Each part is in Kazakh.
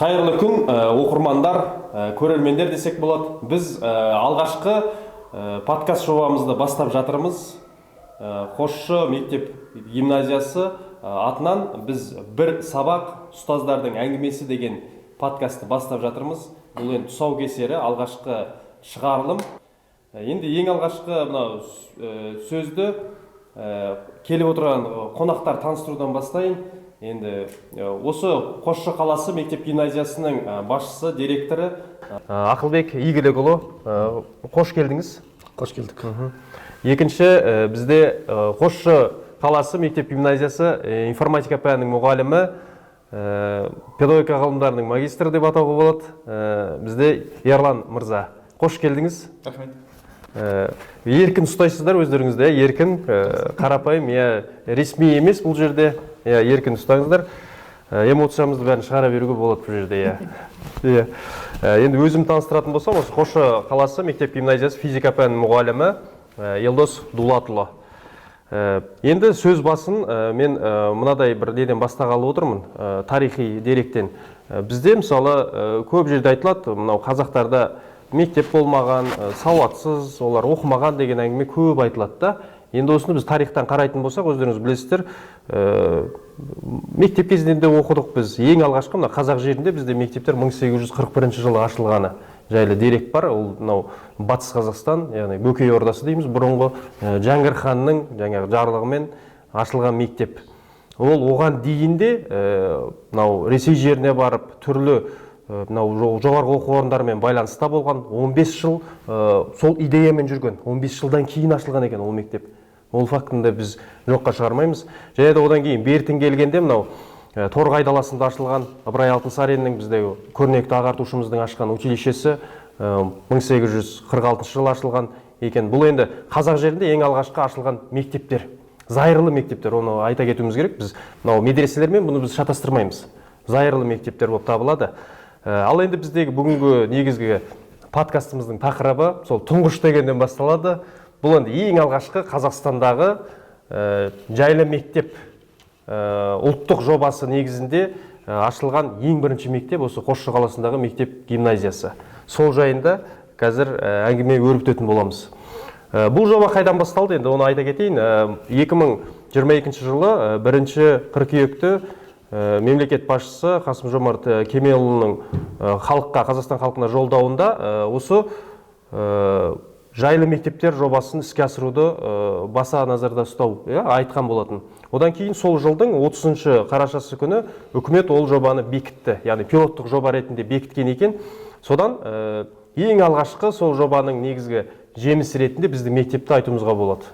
Қайырлы күн, оқырмандар, көрермендер десек болады. Біз алғашқы подкаст жобамызды бастап жатырмыз. Қосшы мектеп гимназиясы атынан біз бір сабақ ұстаздардың әңгімесі деген подкастты бастап жатырмыз. Бұл енді тұсаукесері, алғашқы шығарылым. Енді ең алғашқы мынау сөзді келіп отырған қонақтар таныстырудан бастайын. Енді осы Қосшы қаласы мектеп гимназиясының басшысы, директоры Ақылбек Игілікұлы, қош келдіңіз. Қош келдік. Екінші, бізде Қосшы қаласы мектеп гимназиясы информатика пәнінің мұғалімі, педагогика ғылымдарының магистрі деп атауға болады. Бізде Ерлан мырза. Қош келдіңіз. Рахмет. Еркін ұстайсыздар өздеріңізде, еркін, қарапайым, ресми емес бұл жерде, еркін ұстаңыздар. Эмоциямызды бәрін шығара беруге болады бұл жерде. Енді өзім таныстыратын болсам, осы Қосшы қаласы мектеп гимназиясы физика пәнінің мұғалімі Елдос Дулатұлы. Енді сөз басын мен мынадай бір неден бастағалы отырмын, тарихи деректен. Бізде мысалы көп жерде айтылады, мынау қазақтарда мектеп болмаған, сауатсыз, олар оқымаған деген әңгіме көп айтылады да. Енді осыны біз тарихтан қарайтын болсақ, өздеріңіз білесіздер, мектеп кезінде оқыдық біз. Ең алғашқы мына қазақ жерінде бізде мектептер 1841 жылы ашылғаны жайлы дерек бар. Ол мынау Батыс Қазақстан, яғни Бөкей Ордасы дейміз, бұрынғы Жәңгір ханның жаңағы жарлығымен ашылған мектеп. Ол оған дейінде мынау Ресей жеріне барып түрлі жоғарғы оқу орындарымен байланыста болған, 15 жыл сол идеямен жүрген, 15 жылдан кейін ашылған екен ол мектеп. Ол фактында біз жоққа шығармаймыз. Және де одан кейін бертін келгенде мынау Торғай даласында ашылған Ыбырай Алтынсариннің біздегі көрнекті ағартушымыздың ашқан училищесі 1846 жылы ашылған екен. Бұл енді қазақ жерінде ең алғашқы ашылған мектептер, зайырлы мектептер. Оны айта кетуіміз керек. Біз мынау медреселермен бұны біз шатастырмаймыз. Зайырлы мектептер болып табылады. Ал енді біздегі бүгінгі негізгі подкастымыздың тақырыбы сол тұңғыш дегеннен басталады. Бұл енді ең алғашқы Қазақстандағы жайлы мектеп ұлттық жобасы негізінде ашылған ең бірінші мектеп осы Қосшы қаласындағы мектеп гимназиясы. Сол жайында қазір әңгіме өрбітетін боламыз. Бұл жоба қайдан басталды? Енді оны айта кетейін. 2022 жылы 1 қыркүйекте мемлекет басшысы Қасым-Жомарт Кемелұлының Қазақстан халқына жолдауында осы жайлы мектептер жобасын іске асыруды баса назарда ұстау айтқан болатын. Одан кейін сол жылдың 30 қарашасы күні үкімет ол жобаны бекітті, яғни пилоттық жоба ретінде бекіткен екен. Содан ең алғашқы сол жобаның негізгі жемісі ретінде біздің мектепті айтуымызға болады.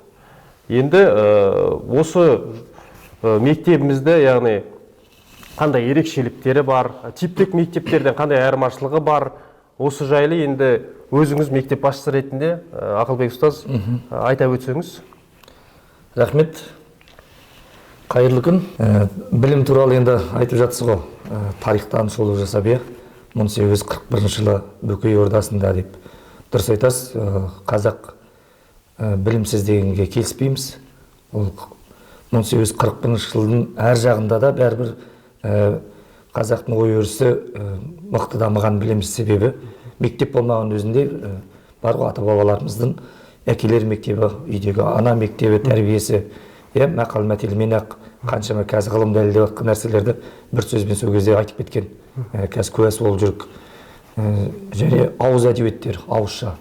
Енді осы мектебімізді, яғни қандай ерекшеліктері бар, типтік мектептерден қандай айырмашылығы бар, осы жайлы енді өзіңіз мектеп басшысы ретінде Ақылбек ұстаз айта өтсеңіз. Рахмет. Қайырлы күн. Білім туралы енді айтып жатсыз ғой, тарихтан шолу жасап, 1841 жылы Бөкей Ордасында деп. Дұрыс айтасыз, қазақ білімсіз дегенге келіспейміз. Ол 1841 жылдың әр жағында да бәрібір қазақтың ой өрісі мықты дамыған білеміз. Себебі мектеп болмаған өзінде бар ғой, ата-бабаларымыздың әкелер мектебі, үйдегі ана мектебі тәрбиесі, мақал мәтелмен ақ қаншама қазір ғылым дәлелдеп жатқан нәрселерді бір сөзбен сол кезде айтып кеткен, қазір куәсі болып жүрік. Және ауыз әдебиеттер, ауызша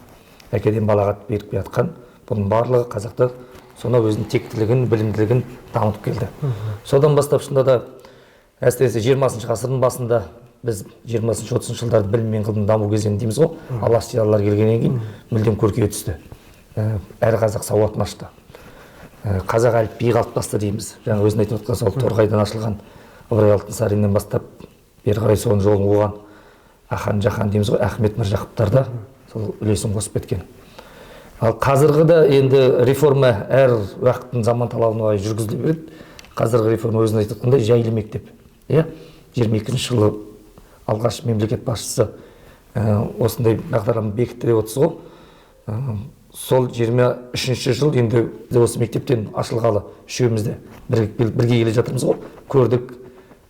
әкеден балаға беріп жатқан, бұның барлығы қазақта сонау өзінің тектілігін, білімділігін дамытып келді. Содан бастап шында да әсіресе 20 ғасырдың басында біз 20-30 жылдарды білім мен ғылымның даму кезеңі дейміз ғой. Алаш-тиялар келгеннен кейін мүлдем көркейе түсті. Әр қазақ сауатын ашты. Қазақ әліпбиі қалыптасты дейміз. Жаңа өзің айтып отқан сол Торғайдан ашылған Ыбырай Алтынсариннен бастап бері қарай соның жолын қуған Ахан Жахан дейміз ғой, Ахмет Міржақыптар да сол үлесін қосып кеткен. Ал қазіргі да енді реформа әр уақыттың заман талабына орай жүргізіле береді. Қазіргі реформа өзің айтып отқандай жайлы мектеп. 22 жылы алғаш мемлекет басшысы осындай бағдарлама бекітті деп отырсыз ғой. Сол 23 жыл енді осы мектептен ашылғалы үшеумізде бірге келе жатырмыз ғой. Көрдік,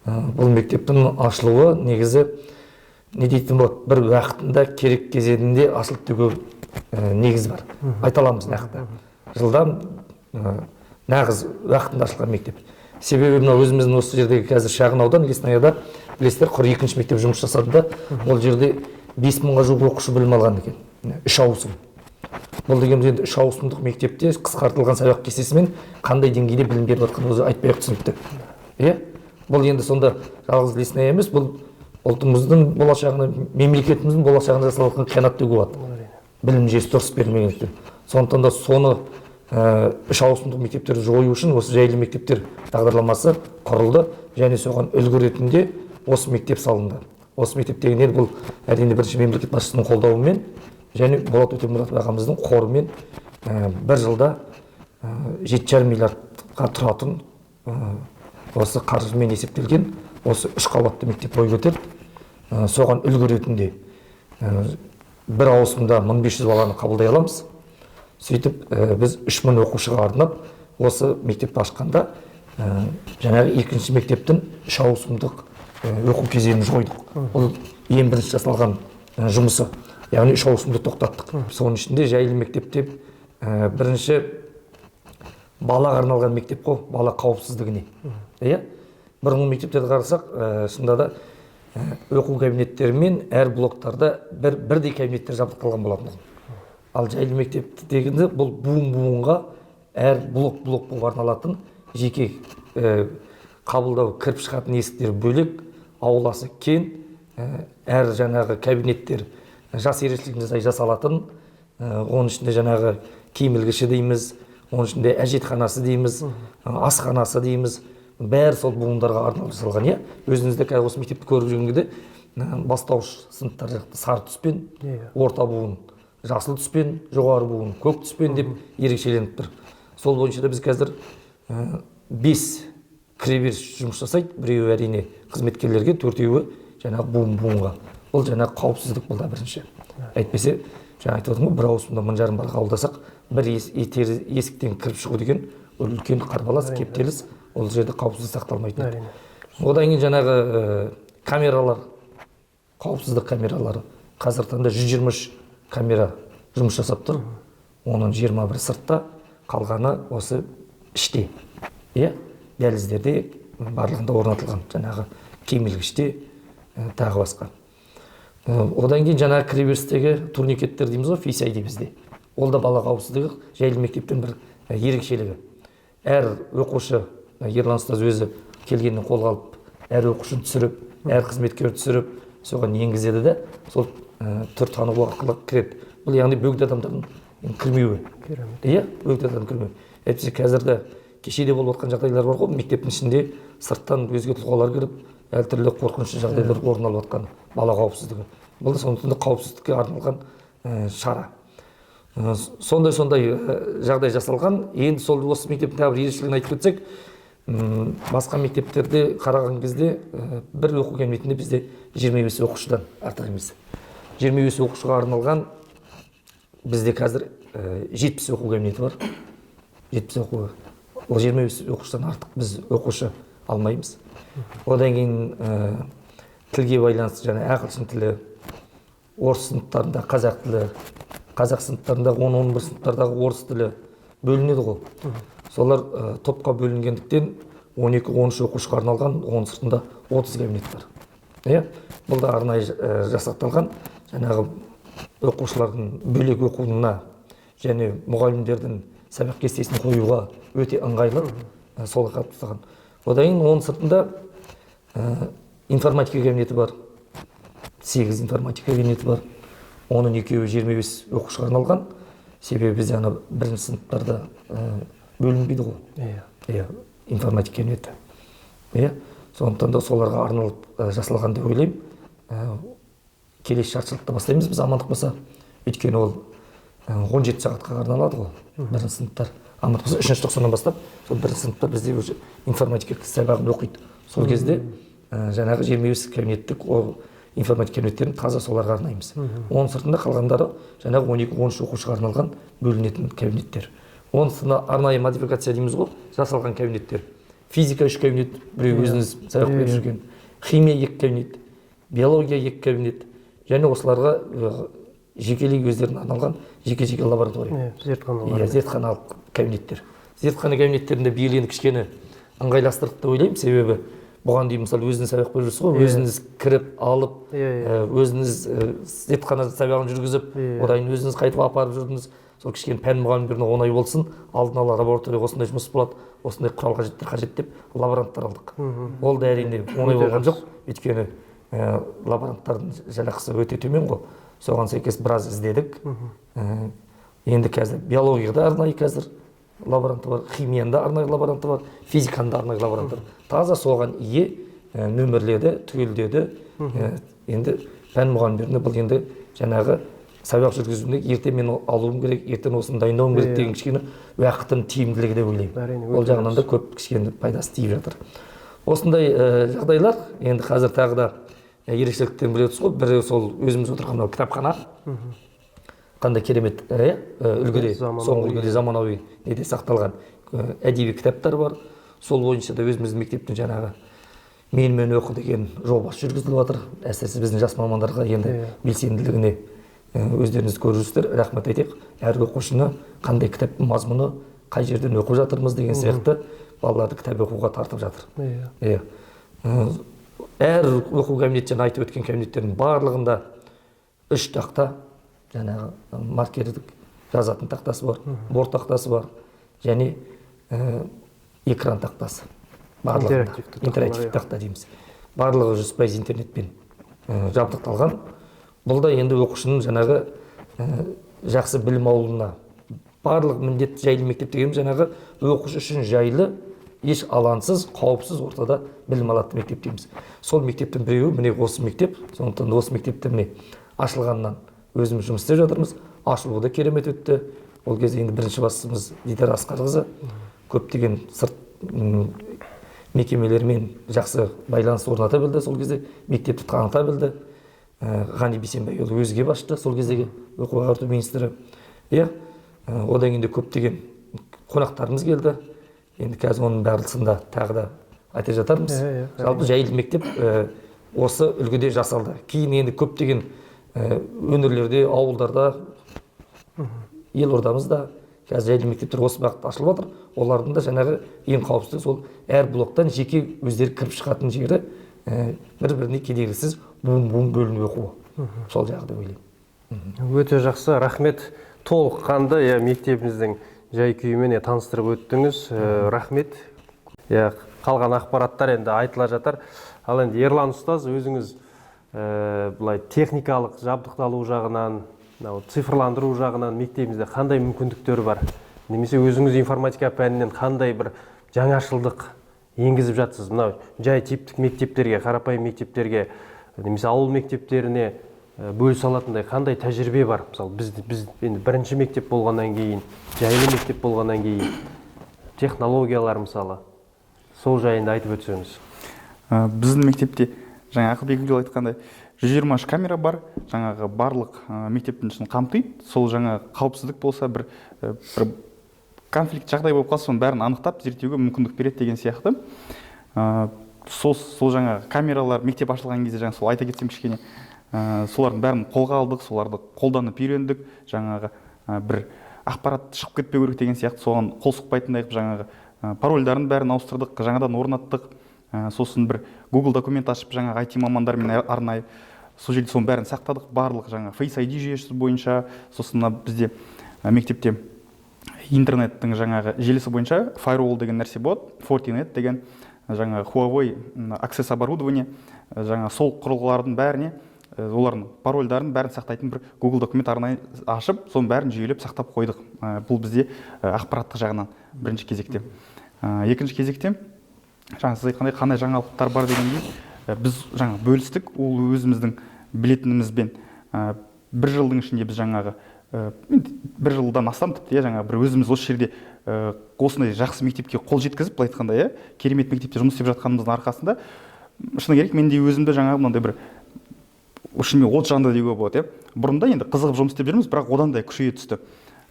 бұл мектептің ашылуы негізі не дейтін болады, бір уақытында керек кезеңінде ашылып деуге негіз бар. Айта аламыз нақты. Жылдан нағыз уақытында ашылған мектеп. Себебі мына өзіміздің осы жердегі қазір шағын аудан Леснояда білесіздер 42-ші мектеп жұмыс жасады да, ол жерде 5000-ға жуық оқушы білім алған екен. 3 ауысым. Бұл дегеніміз енді 3 ауысымдық мектепте қысқартылған сабақ кестесімен қандай деңгейде білім беріп жатқанын өзі айтпай-ақ түсінікті. Иә? Бұл енді сонда жалғыз Лесноя емес, бұл ұлтымыздың болашағына, мемлекетіміздің болашағына жасалған қиянат деуге болады. Білім жүйесі дұрыс берілмегендіктен. Сондықтан да соны 3 ауысымдық мектептерді жою үшін осы жайлы мектептер бағдарламасы құрылды, және соған үлгі ретінде осы мектеп салынды. Осы мектеп деген бұл әрине бірінші мемлекет басшысының қолдауымен және Болат Өтемұратов ағамыздың қорымен бір жылда 7,5 миллиардқа тұратын осы қаржымен есептелген осы 3 қабатты мектеп бой көтерді. Соған үлгі ретінде бір ауысымда 1500 баланы қабылдай аламыз. Сөйтіп біз 3000 оқушыға арнап осы мектепті ашқанда жаңағы екінші мектептің 3 ауысымдық оқу кезеңін жойдық. Ол ең бірінші жасалған жұмысы. Яғни 3 ауысымды тоқтаттық. Соның ішінде жайлы мектепте бірінші балаға арналған мектеп қой, бала қауіпсіздігіне. Иә? Бұрынғы мектептерді қарасақ, шынында да оқу кабинеттерімен әр блоктарда бірдей кабинеттер жабдықталған болатын. Ал жайлы мектеп дегенде бұл буын-буынға әр блок болып арналатын жеке қабылдау кіріп шығатын есіктер бөлек, ауласы кең, әр жаңағы кабинеттер жас ерекшелігіне сай жасалатын, оның ішінде жаңағы киім ілгіші дейміз, оның ішінде әжетханасы дейміз, асханасы дейміз, бәрі сол буындарға арналып жасалған. Иә, өзіңізде қазір осы мектепті көріп жүргенде бастауыш сыныптар жақты сары түспен, орта буын жасыл түспен, жоғары буын көк түспен деп ерекшеленіп тұр. Сол бойынша да біз қазір 5 кіреберіс жұмыс жасайды. Біреуі әрине қызметкерлерге, 4-еуі жаңағы буын-буынға. Бұл жаңағы қауіпсіздік бұл да бірінші. Әйтпесе, жаңа айтып отырмын ғой, бір ауысымда 1000 бала қабылдасақ, бір есіктен кіріп шығу деген үлкен қарбалас, кептеліс, ол жерде қауіпсіздік сақталмайтын. Одан кейін жаңағы камералар, қауіпсіздік камералары. Қазір таңда 123 камера жұмыс жасап тұр. Оның 21 сыртта, қалғаны осы іште. Иә, дәліздерде барлығында орнатылған, жаңағы киім ілгіште, тағы басқа. Одан кейін жаңағы кіреберістегі турникеттер дейміз ғой, фейс айди бізде. Ол да бала қауіпсіздігі жайлы мектептен бір ерекшелігі. Әр оқушы, Ерлан ұстаз өзі келгеннен қолға алып, әр оқушыны түсіріп, әр қызметкер түсіріп, соған енгізеді де, сол түр тануы арқылы кіреді. Бұл яғни бөгде адамдардың кірмеуі. Иә, бөгде адам кірмеуі. Әйтпесе қазірде кешеде болып жатқан жағдайлар бар ғой, мектептің ішінде сырттан өзге тұлғалар кіріп, әртүрлі қорқынышты жағдайлар орын алып жатқан бала қауіпсіздігі. Бұл да сондықтан да қауіпсіздікке арналған шара. Сондай жағдай жасалған. Енді сол осы мектептің тағы бір ерекшелігін айтып кетсек, басқа мектептерде қараған кезде бір оқу кабинетінде бізде 25 оқушыдан артық емес. 25 оқушыға арналған бізде қазір 70 оқу кабинеті бар. 70 оқу. Ол 25 оқушыдан артық біз оқушы алмаймыз. Одан кейін тілге байланысты жаңа ағылшын тілі, орыс сыныптарында қазақ тілі, қазақ сыныптарында 10-11 сыныптардағы орыс тілі бөлінеді ғой. Солар топқа бөлінгендіктен 12-13 оқушыға арналған, оның сыртында 30 кабинет бар. Иә, бұл да арнайы жасақталған, жаңағы оқушылардың бөлек оқуына және мұғалімдердің сабақ кестесін қоюға өте ыңғайлы, сол қалыптасқан. Одан кейін оның сыртында информатика кабинеті бар. 8 информатика кабинеті бар. Оның 2-еуі 25 оқушыға арналған. Себебі бізде бірінші сыныптарда бөлінбейді ғой. Иә, информатика кабинеті. Иә, сондықтан да соларға арналып жасалған деп ойлаймын. Келесі шартшылықта бастаймыз біз амандық болса. Өйткені ол 17 сағатқа арналады ғой. Бірінші сыныптар. Амандық болса 3-ші тоқсаннан бастап, сол бірінші сыныпта бізде информатика сабағын оқиды. Сол кезде жаңағы 25 кабинеттік информатика кабинеттерін таза соларға арнаймыз. Оның сыртында қалғандары жаңағы 12-13 оқушыға арналған бөлінетін кабинеттер. Оның сыртында арнайы модификация дейміз ғой, жасалған кабинеттер. Физика 3 кабинет, біреу өзіңіз сабақ беріп жүрген. Химия 2 кабинет, биология 2 кабинет, және осыларға жекелей өздеріне арналған жеке лаборатория. Зертханалық кабинеттер. Зертхана кабинеттерінде биыл енді кішкене ыңғайластырдық деп ойлаймын, себебі бұған дейін мысалы өзіңіз сабақ беріп жүрсіз ғой, өзіңіз кіріп алып, өзіңіз зертхана сабағын жүргізіп, одан өзіңіз қайтып апарып жүрдіңіз. Сол кішкене пән мұғалімдеріне оңай болсын, алдын ала лаборатория осындай жұмыс болады, осындай құрал қажет деп лаборанттар алдық. Ол да әрине оңай болған жоқ, өйткені лаборанттардың жалақысы өте төмен ғой. Соған сәйкес біраз іздедік. Енді қазір биологияда арнайы қазір лаборанты бар, химияда арнайы лаборанты бар, физикада арнайы лаборанты бар. Таза соған ие нөмірледі, түгелдеді. Енді пән мұғалімдеріне бұл енді жаңағы сабақ жүргізуінде ерте мен алуым керек, ертең осыны дайындауым керек деген кішкене уақыттың тиімділігі деп ойлаймын. Ол жағынан да көп кішкене пайдасы тиіп жатыр. Осындай жағдайлар енді қазір тағы да ерекшеліктерін білесіз ғой. Бірі сол өзіміз отырған кітапхана. Қандай керемет үлгіде, соңғы үлгіде заманауи неде сақталған әдеби кітаптар бар. Сол бойынша да өзіміздің мектептің жаңағы менімен оқы деген жобасы жүргізіліп жатыр. Әсіресе біздің жас мамандарға енді белсенділігіне өздеріңіз көріп рахмет айтайық. Әр оқушыны қандай кітаптың мазмұны, қай жерден оқып жатырмыз деген сияқты балаларды кітап оқуға тартып жатыр. Әр оқу кабинеттен айтып өткен кабинеттердің барлығында 3 тақта, жаңағы маркерлік жазатын тақтасы бар, борт тақтасы бар, және экран тақтасы. Барлығында интерактивті тақта дейміз. Барлығы 100% интернетпен жабдықталған. Бұл да енді оқушының жаңағы жақсы білім алуына барлық міндет жайлы мектеп дегеніміз жаңағы оқушы үшін жайлы, еш алаңсыз, қауіпсіз ортада білім алатын мектеп дейміз. Сол мектептің біреуі міне осы мектеп. Сондықтан осы мектепте міне ашылғаннан өзіміз жұмыс істеп жатырмыз. Ашылуы да керемет өтті. Ол кезде енді бірінші басшымыз Дидар Асқарқызы көптеген сырт мекемелермен жақсы байланыс орната білді. Сол кезде мектепті таныта білді. Ғани Бейсенбайұлы өзге басшы, сол кездегі оқу ағарту министрі. Одан кейін де көптеген қонақтарымыз келді. Енді қазір оның барлығында тағы да айта жатармыз. Жалпы жайлы мектеп осы үлгіде жасалды. Кейін енді көптеген өңірлерде, ауылдарда, елордамызда қазір жайлы мектептер осы бағытта ашылып жатыр. Олардың да жаңағы ең қауіпсіздігі сол әр блоктан жеке өздері кіріп шығатын жері бір-біріне кедергісіз буын бөлініп оқуы. Сол жағы деп ойлаймын. Өте жақсы, рахмет. Толыққанды мектебіміздің жай-күйімен таныстырып өттіңіз. Рахмет. Қалған ақпараттар енді айтыла жатар. Ал енді Ерлан ұстаз, өзіңіз былай техникалық жабдықталу жағынан, цифрландыру жағынан мектебімізде қандай мүмкіндіктер бар? Немесе өзіңіз информатика пәнінен қандай бір жаңашылдық енгізіп жатсыз? Мынау жай типтік мектептерге, қарапайым мектептерге, немесе ауыл мектептеріне бөлісе алатындай қандай тәжірибе бар? Мысалы, біз енді бірінші мектеп болғаннан кейін, жайлы мектеп болғаннан кейін, технологиялар мысалы, сол жайында айтып өтсеңіз. Біздің мектепте жаңа Ақылбек жол айтқандай 120 камера бар, жаңағы барлық мектептің ішін қамтиды. Сол жаңа қауіпсіздік болса, бір конфликт жағдай болып қалса, соның бәрін анықтап зерттеуге мүмкіндік береді деген сияқты. Сол жаңа камералар мектеп ашылған кезде жаңа сол айта кетсем кішкене, солардың бәрін қолға алдық, соларды қолданып үйрендік. Жаңағы бір ақпарат шығып кетпеу керек деген сияқты, соған қол сұқпайтындай жаңағы парольдарын бәрін ауыстырдық, жаңадан орнаттық. Сосын бір Google документ ашып жаңағы IT мамандармен арнайы сол жерде соның бәрін сақтадық. Барлық жаңа Face ID жүйесі бойынша, сосын бізде мектепте интернеттің жаңағы желісі бойынша Firewall деген нәрсе болады, Fortinet деген жаңағы Huawei Access оборудование, жаңа сол құрылғылардың бәріне олардың парольдарын бәрін сақтайтын бір Google документ арнайы ашып, соның бәрін жүйелеп сақтап қойдық. Бұл бізде ақпараттық жағынан бірінші кезекте. Екінші кезекте жаңа сіз айтқандай қандай жаңалықтар бар дегенде біз жаңа бөлістік, ол өзіміздің білетінімізбен бір жылдың ішінде біз жаңағы бір жылдан астам тіпті жаңа бір өзіміз осы жерде осындай жақсы мектепке қол жеткізіп, былай айтқанда керемет мектепте жұмыс істеп жатқанымыздың арқасында шыны керек мен де өзімді жаңа мынандай бір шынымен от жанды деуге болады. Бұрында енді қызығып жұмыс істеп жүрміз, бірақ одан да күшейе түсті.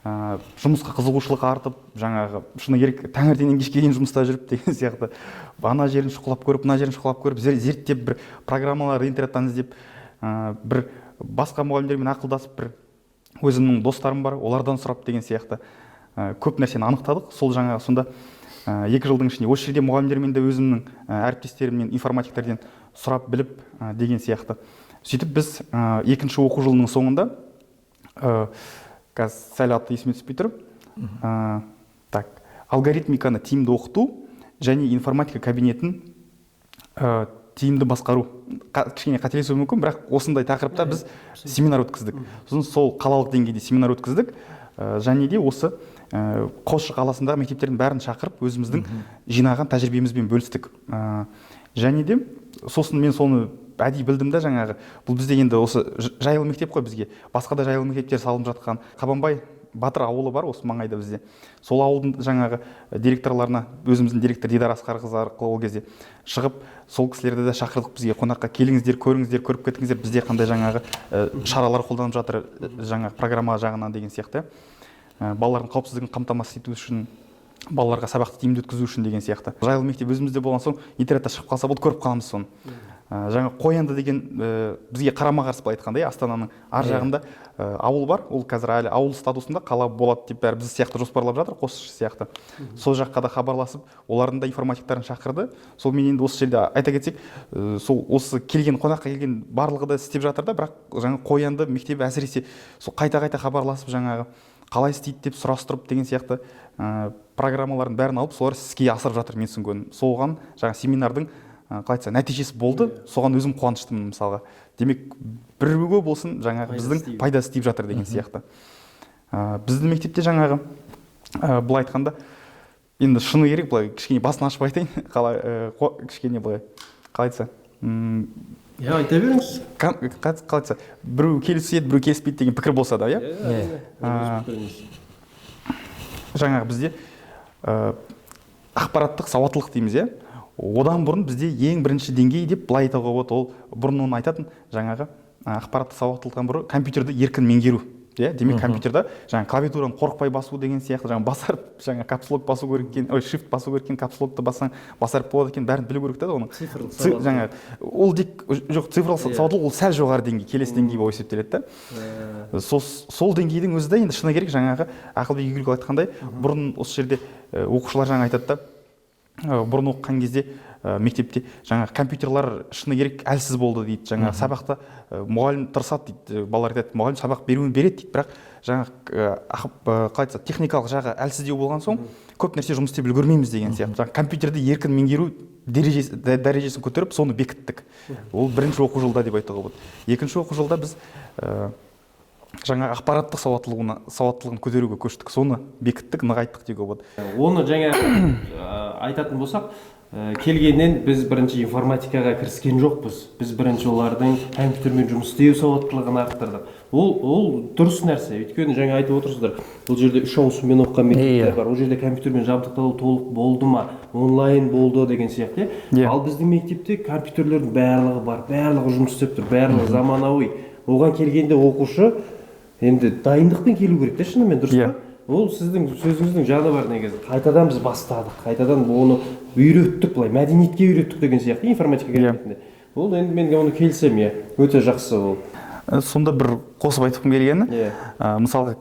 жұмысқа қызығушылық артып, жаңағы шыны керек таңертеңнен кешке дейін жұмыста жүріп деген сияқты ана жерін шұқылап көріп, мына жерін шұқылап көріп, зерттеп, бір программалар интернеттен іздеп, бір басқа мұғалімдермен ақылдасып, бір өзімнің достарым бар, олардан сұрап деген сияқты көп нәрсені анықтадық. Сол жаңағы сонда 2 жылдың ішінде осы жерде мұғалімдермен де өзімнің әріптестеріммен информатиктерден сұрап біліп деген сияқты. Сөйтіп біз 2-ші оқу жылының соңында қазір сәл аты есіме түспей тұр. Алгоритмиканы тиімді оқыту және информатика кабинетін тиімді басқару. Кішкене қателесуі мүмкін, бірақ осындай тақырыпта біз семинар өткіздік. Сосын сол қалалық деңгейде семинар өткіздік. Және де осы Қосшы қаласындағы мектептердің бәрін шақырып, өзіміздің жинаған тәжірибемізбен бөлістік. Және де сосын мен соны әдейі білдім да, жаңағы бұл бізде енді осы жайлы мектеп қой, бізге басқа да жайлы мектептер салынып жатқан. Қабанбай Батыр ауылы бар осы маңайда бізде. Сол ауылдың жаңағы директорларына өзіміздің директор Дидар Асқарқызы арқылы ол кезде шығып, сол кісілерді де шақырдық бізге, қонаққа келіңіздер, көріңіздер, көріп кетіңіздер, бізде қандай жаңағы шаралар қолданып жатыр, жаңағы программа жағынан деген сияқты. Балалардың қауіпсіздігін қамтамасыз ету үшін, балаларға сабақты тиімді өткізу үшін деген сияқты. Жайлы мектеп өзімізде болған соң интернетте шығып қалса болды, көріп қаламыз соны. Жаңа Қоянды деген бізге қарама-қарсы былай айтқанда, Астананың ар жағында ауыл бар. Ол қазір әлі ауыл статусында, қала болады деп бәрі біз сияқты жоспарлап жатыр, Қосшы сияқты. Сол жаққа да хабарласып, олардың да информатиктарын шақырды. Сол мен енді осы жерде айта кетсек, сол осы келген қонаққа келген барлығы да істеп жатыр да, бірақ жаңа Қоянды мектебі әсіресе сол қайта-қайта хабарласып, жаңағы қалай істейді деп сұрастырып деген сияқты программалардың бәрін алып, солар іске асырып жатыр, мен түсінгенім. Соған жаңа семинардың қалай айтса нәтижесі болды, соған өзім қуаныштымын мысалға. Демек, біреуге болсын жаңағы біздің пайдасы тиіп жатыр деген сияқты. Біздің мектепте жаңағы былай айтқанда, енді шыны керек, былай кішкене басын ашып айтайын, кішкене былай қалай айтса. Айта беріңіз. Қалай айтса, біреу келіседі, біреу келіспейді деген пікір болса да, жаңағы бізде ақпараттық сауаттылық дейміз, одан бұрын бізде ең бірінші деңгей деп былай айтуға болады, ол бұрын оны айтатын жаңағы ақпараттық сауаттылықтан бұрын компьютерді еркін меңгеру. Демек, компьютерда жаңа клавиатураны қорықпай басу деген сияқты, жаңа басарып, жаңа капслок басу керек екен, shift басу керек екен, капслокты бассаң басарып болады екен, бәрін білу керек та оны. Жаңа ол дек жоқ, цифрлық сауаттылық ол сәл жоғары деңгей, келесі деңгей болып есептеледі да. Сол деңгейдің өзі де енді шыны керек жаңағы Ақылбек Игіліков айтқандай, бұрын осы жерде оқушылар жаңа айтады да, бұрын оқыған кезде мектепте жаңа компьютерлар шыны керек әлсіз болды дейді. Жаңа сабақта мұғалім тырысады дейді, балалар айтады, мұғалім сабақ беруін береді дейді, бірақ жаңа қалай айтса техникалық жағы әлсіздеу болған соң көп нәрсе жұмыс істеп үлгермейміз деген сияқты. Жаңа компьютерді еркін меңгеру дәрежесін көтеріп, соны бекіттік. Ол 1-ші оқу жылда деп айтуға болады. 2-ші оқу жылда біз жаңа ақпараттық сауаттылығын көтеруге көштік, соны бекіттік, нығайттық деуге болады. Оны жаңа айтатын болсақ, келгеннен біз бірінші информатикаға кіріскен жоқпыз. Біз бірінші олардың компьютермен жұмыс істеу сауаттылығын арттырдық. Ол дұрыс нәрсе. Өйткені жаңа айтып отырсыздар, бұл жерде 3 ауысыммен оқыған мектептер бар. Ол жерде компьютермен жабдықталу толық болды ма, онлайн болды деген сияқты. Ал біздің мектепте компьютерлердің барлығы бар, барлығы жұмыс істеп тұр, барлығы заманауи. Оған келгенде оқушы енді дайындықпен келу керек те, шынымен дұрыс па? Ол сіздің сөзіңіздің жаны бар негізі. Қайтадан біз бастадық, қайтадан оны үйреттік, былай мәдениетке үйреттік деген сияқты информатика кабинетінде. Ол енді мен оны келсем, өте жақсы ол. Сонда бір қосып айтқым келгені, мысалға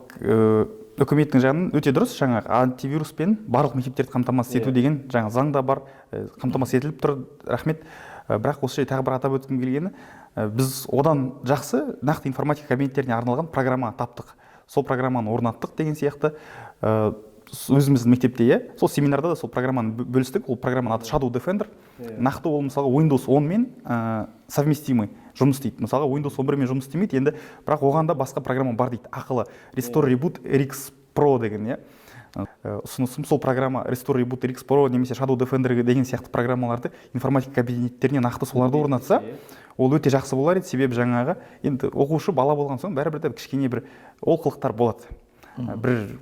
үкіметтің жағынан өте дұрыс, жаңағы антивируспен барлық мектептерді қамтамасыз ету деген жаңа заңда бар, қамтамасыз етіліп тұр, рахмет. Бірақ осы жерде тағы бір атап өткім келгені, біз одан жақсы нақты информатика кабинеттеріне арналған программа таптық. Сол программаны орнаттық деген сияқты. Өзіміздің мектепте, сол семинарда да сол программаны бөлістік. Ол программаның аты Shadow Defender. Нақты ол мысалға Windows 10 мен совместимый жұмыс істейді. Мысалға Windows 11 мен жұмыс істемейді, енді бірақ оған да басқа программа бар дейді. Ақылы Restore Reboot RX Pro деген, ұсынысым сол программа Restore Reboot RX Pro немесе Shadow Defender деген сияқты программаларды информатика кабинеттеріне нақты соларды орнатса, ол өте жақсы болар еді. Себебі жаңағы енді оқушы бала болған соң бәрібір де кішкене бір олқылықтар болады. Бір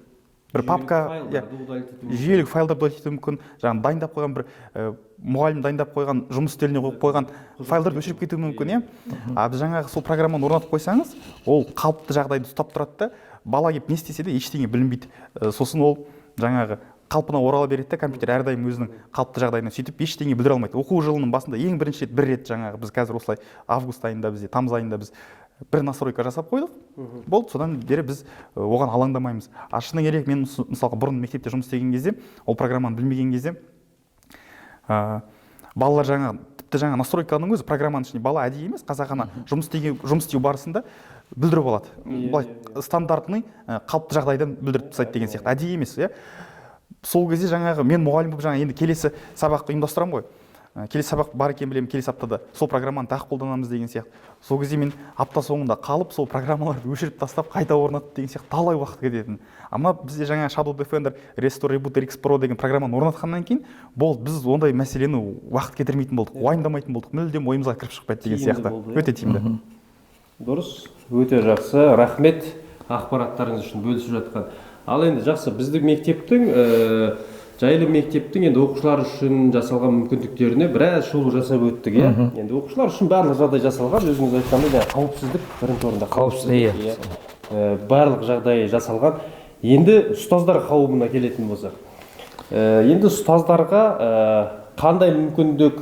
бір папка, жүйелік файлдарды удалить етуі мүмкін, жаңағы дайындап қойған бір мұғалім дайындап қойған жұмыс үстеліне қойып қойған файлдарды өшіріп кетуі мүмкін, иә. Біз жаңағы сол программаны орнатып қойсаңыз, ол қалыпты жағдайды ұстап тұрады да, бала келіп не істесе де ештеңе білінбейді. Сосын ол жаңағы қалпына орала береді де, компьютер әрдайым өзінің қалыпты жағдайына, сөйтіп ештеңе білдіре алмайды. Оқу жылының басында ең бірінші рет бір рет жаңағы біз қазір осылай август айында бізде, тамыз айында біз бір настройка жасап қойдық. Болды, содан бері біз оған алаңдамаймыз. Шыны керек, мен мысалға бұрын мектепте жұмыс істеген кезде, ол программаны білмеген кезде, балалар тіпті жаңа настройканың өзі программаның ішінде бала әдейі емес, қасақана жұмыс істеу барысында білдіріп алады. Былай стандартный қалыпты жағдайдан білдіріп тастайды деген сияқты. Әдейі емес, иә. Сол кезде жаңағы мен мұғалім болып енді келесі сабақты ұйымдастырамын ғой. Келесі сабақ бар екен білемін, келесі аптада сол программаны тағы қолданамыз деген сияқты. Сол кезде мен апта соңында қалып, сол программаларды өшіріп тастап, қайта орнатып деген сияқты талай уақыт кететін. Ама бізде жаңа Shadow Defender, Restore, Reboot, RX Pro деген программаны орнатқаннан кейін, болды, біз ондай мәселені уақыт кетірмейтін болдық, уайымдамайтын болдық, мүлдем ойымызға кіріп шықпайды деген сияқты. Өте тиімді. Дұрыс, өте жақсы. Рахмет ақпараттарыңыз үшін бөлісіп жатқан. Ал енді жақсы, біздің мектептің жайлы мектептің енді оқушылар үшін жасалған мүмкіндіктеріне біраз шолу жасап өттік, иә. Енді оқушылар үшін барлық жағдай жасалған, өзіңіз айтқандай, қауіпсіздік бірінші орында. Қауіпсіздік, барлық жағдай жасалған. Енді ұстаздар қауымына келетін болсақ, енді ұстаздарға қандай мүмкіндік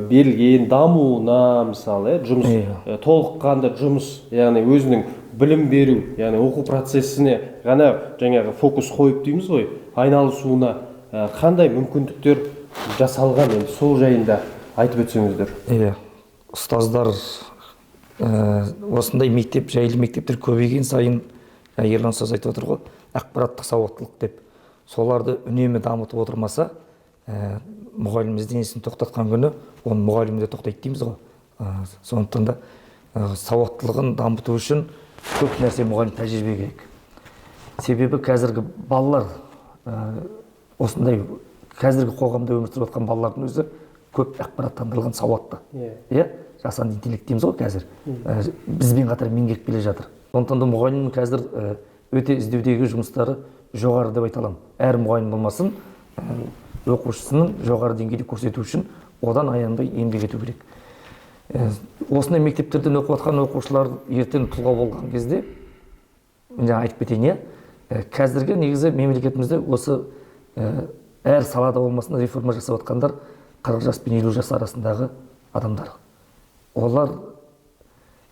берілген, дамуына мысалы, жұмыс толыққанды жұмыс, яғни өзінің білім беру, яғни оқу процесіне ғана жаңағы фокус қойып дейміз ғой, айналысуына қандай мүмкіндіктер жасалған, енді сол жайында айтып өтсеңіздер. Ұстаздар осындай мектеп, жайлы мектептер көбейген сайын, Ерлан ұстаз айтып отыр ғой, ақпараттық сауаттылық деп, соларды үнемі дамытып отырмаса, мұғалім ізденісін тоқтатқан күні, оны мұғалім де тоқтайды дейміз ғой. Сондықтан да сауаттылығын дамыту үшін көп нәрсе мұғалім тәжірибе керек. Себебі қазіргі балалар, осындай қазіргі қоғамда өмір сүріп жатқан балалардың өзі көп ақпараттандырылған сауатты. Жасанды интеллект дейміз ғой қазір. Бізбен қатар меңгеріп келе жатыр. Сондықтан да мұғалімнің қазір өте іздеудегі жұмыстары жоғары деп айта аламын. Әр мұғалім болмасын, оқушысының жоғары деңгейде көрсету үшін одан аянбай еңбек ету керек. Осындай мектептерден оқып жатқан оқушылар ертең тұлға болған кезде, жаңа айтып кетейін, қазіргі негізі мемлекетімізде осы әр салада болмасын реформа жасап жатқандар 40 жас пен 50 жас арасындағы адамдар. Олар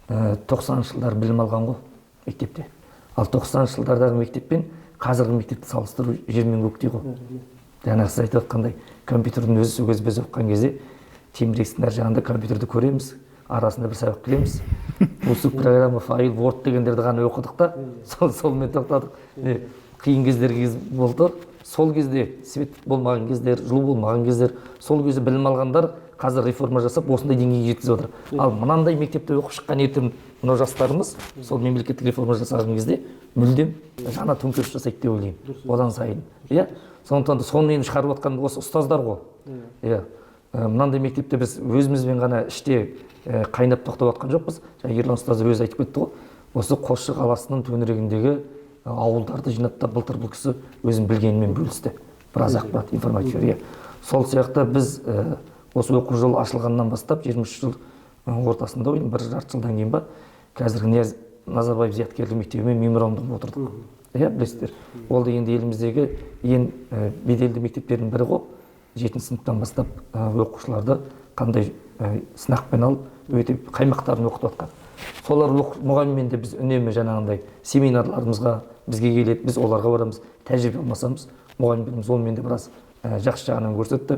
90-шы жылдар білім алған ғой мектепте. Ал 90-шы жылдардағы мектеппен қазіргі мектепті салыстыру жер мен көктей ғой. Жаңа сіз айтып жатқандай, компьютердің өзі сол кезде біз оқыған кезде темірексің әр жағында компьютерді көреміз, арасында бір сабақ білеміз. Осы программа, файл, Word дегендерді ғана оқыдық та, солмен тоқтадық. Қиын кездер болды. Сол кезде свет болмаған кездер, жылу болмаған кездер, сол кезде білім алғандар қазір реформа жасап осындай деңгейге жеткізіп отыр. Ал мынандай мектепте оқып шыққан ертең мынау жастарымыз сол мемлекеттік реформа жасаған кезде мүлдем жаңа төңкеріс жасайды деп ойлаймын. Одан сайын. Сондықтан да соны енді шығарып жатқан осы ұстаздар ғой. Мынандай мектепте біз өзімізбен ғана іште қайнап тоқтап жатқан жоқпыз. Ерлан ұстаз өзі айтып кетті ғой. Осы Қосшы қаласының төңірегіндегі ауылдарды жинап былтыр бұл кісі өзін білгенімен бөлісті. Біраз ақпарат, информация. Сол сияқты біз осы оқу жылы ашылғаннан бастап 23 жыл ортасында бір жарты жылдан кейін ба қазіргі Назарбаев зияткерлік мектебімен меморандум отырдық. Білесіздер. Ол да енді еліміздегі ең беделді мектептердің бірі ғой. 7 сыныптан бастап оқушыларды қандай сынақпен алып, өте қаймақтарын оқытып жатқан. Солар мұғаліммен де біз үнемі жаңағындай семинарларымызға бізге келеді, біз оларға барамыз. Тәжірибе алмасамыз, мұғалімдеріміз онымен де біраз жақсы жағынан көрсетті.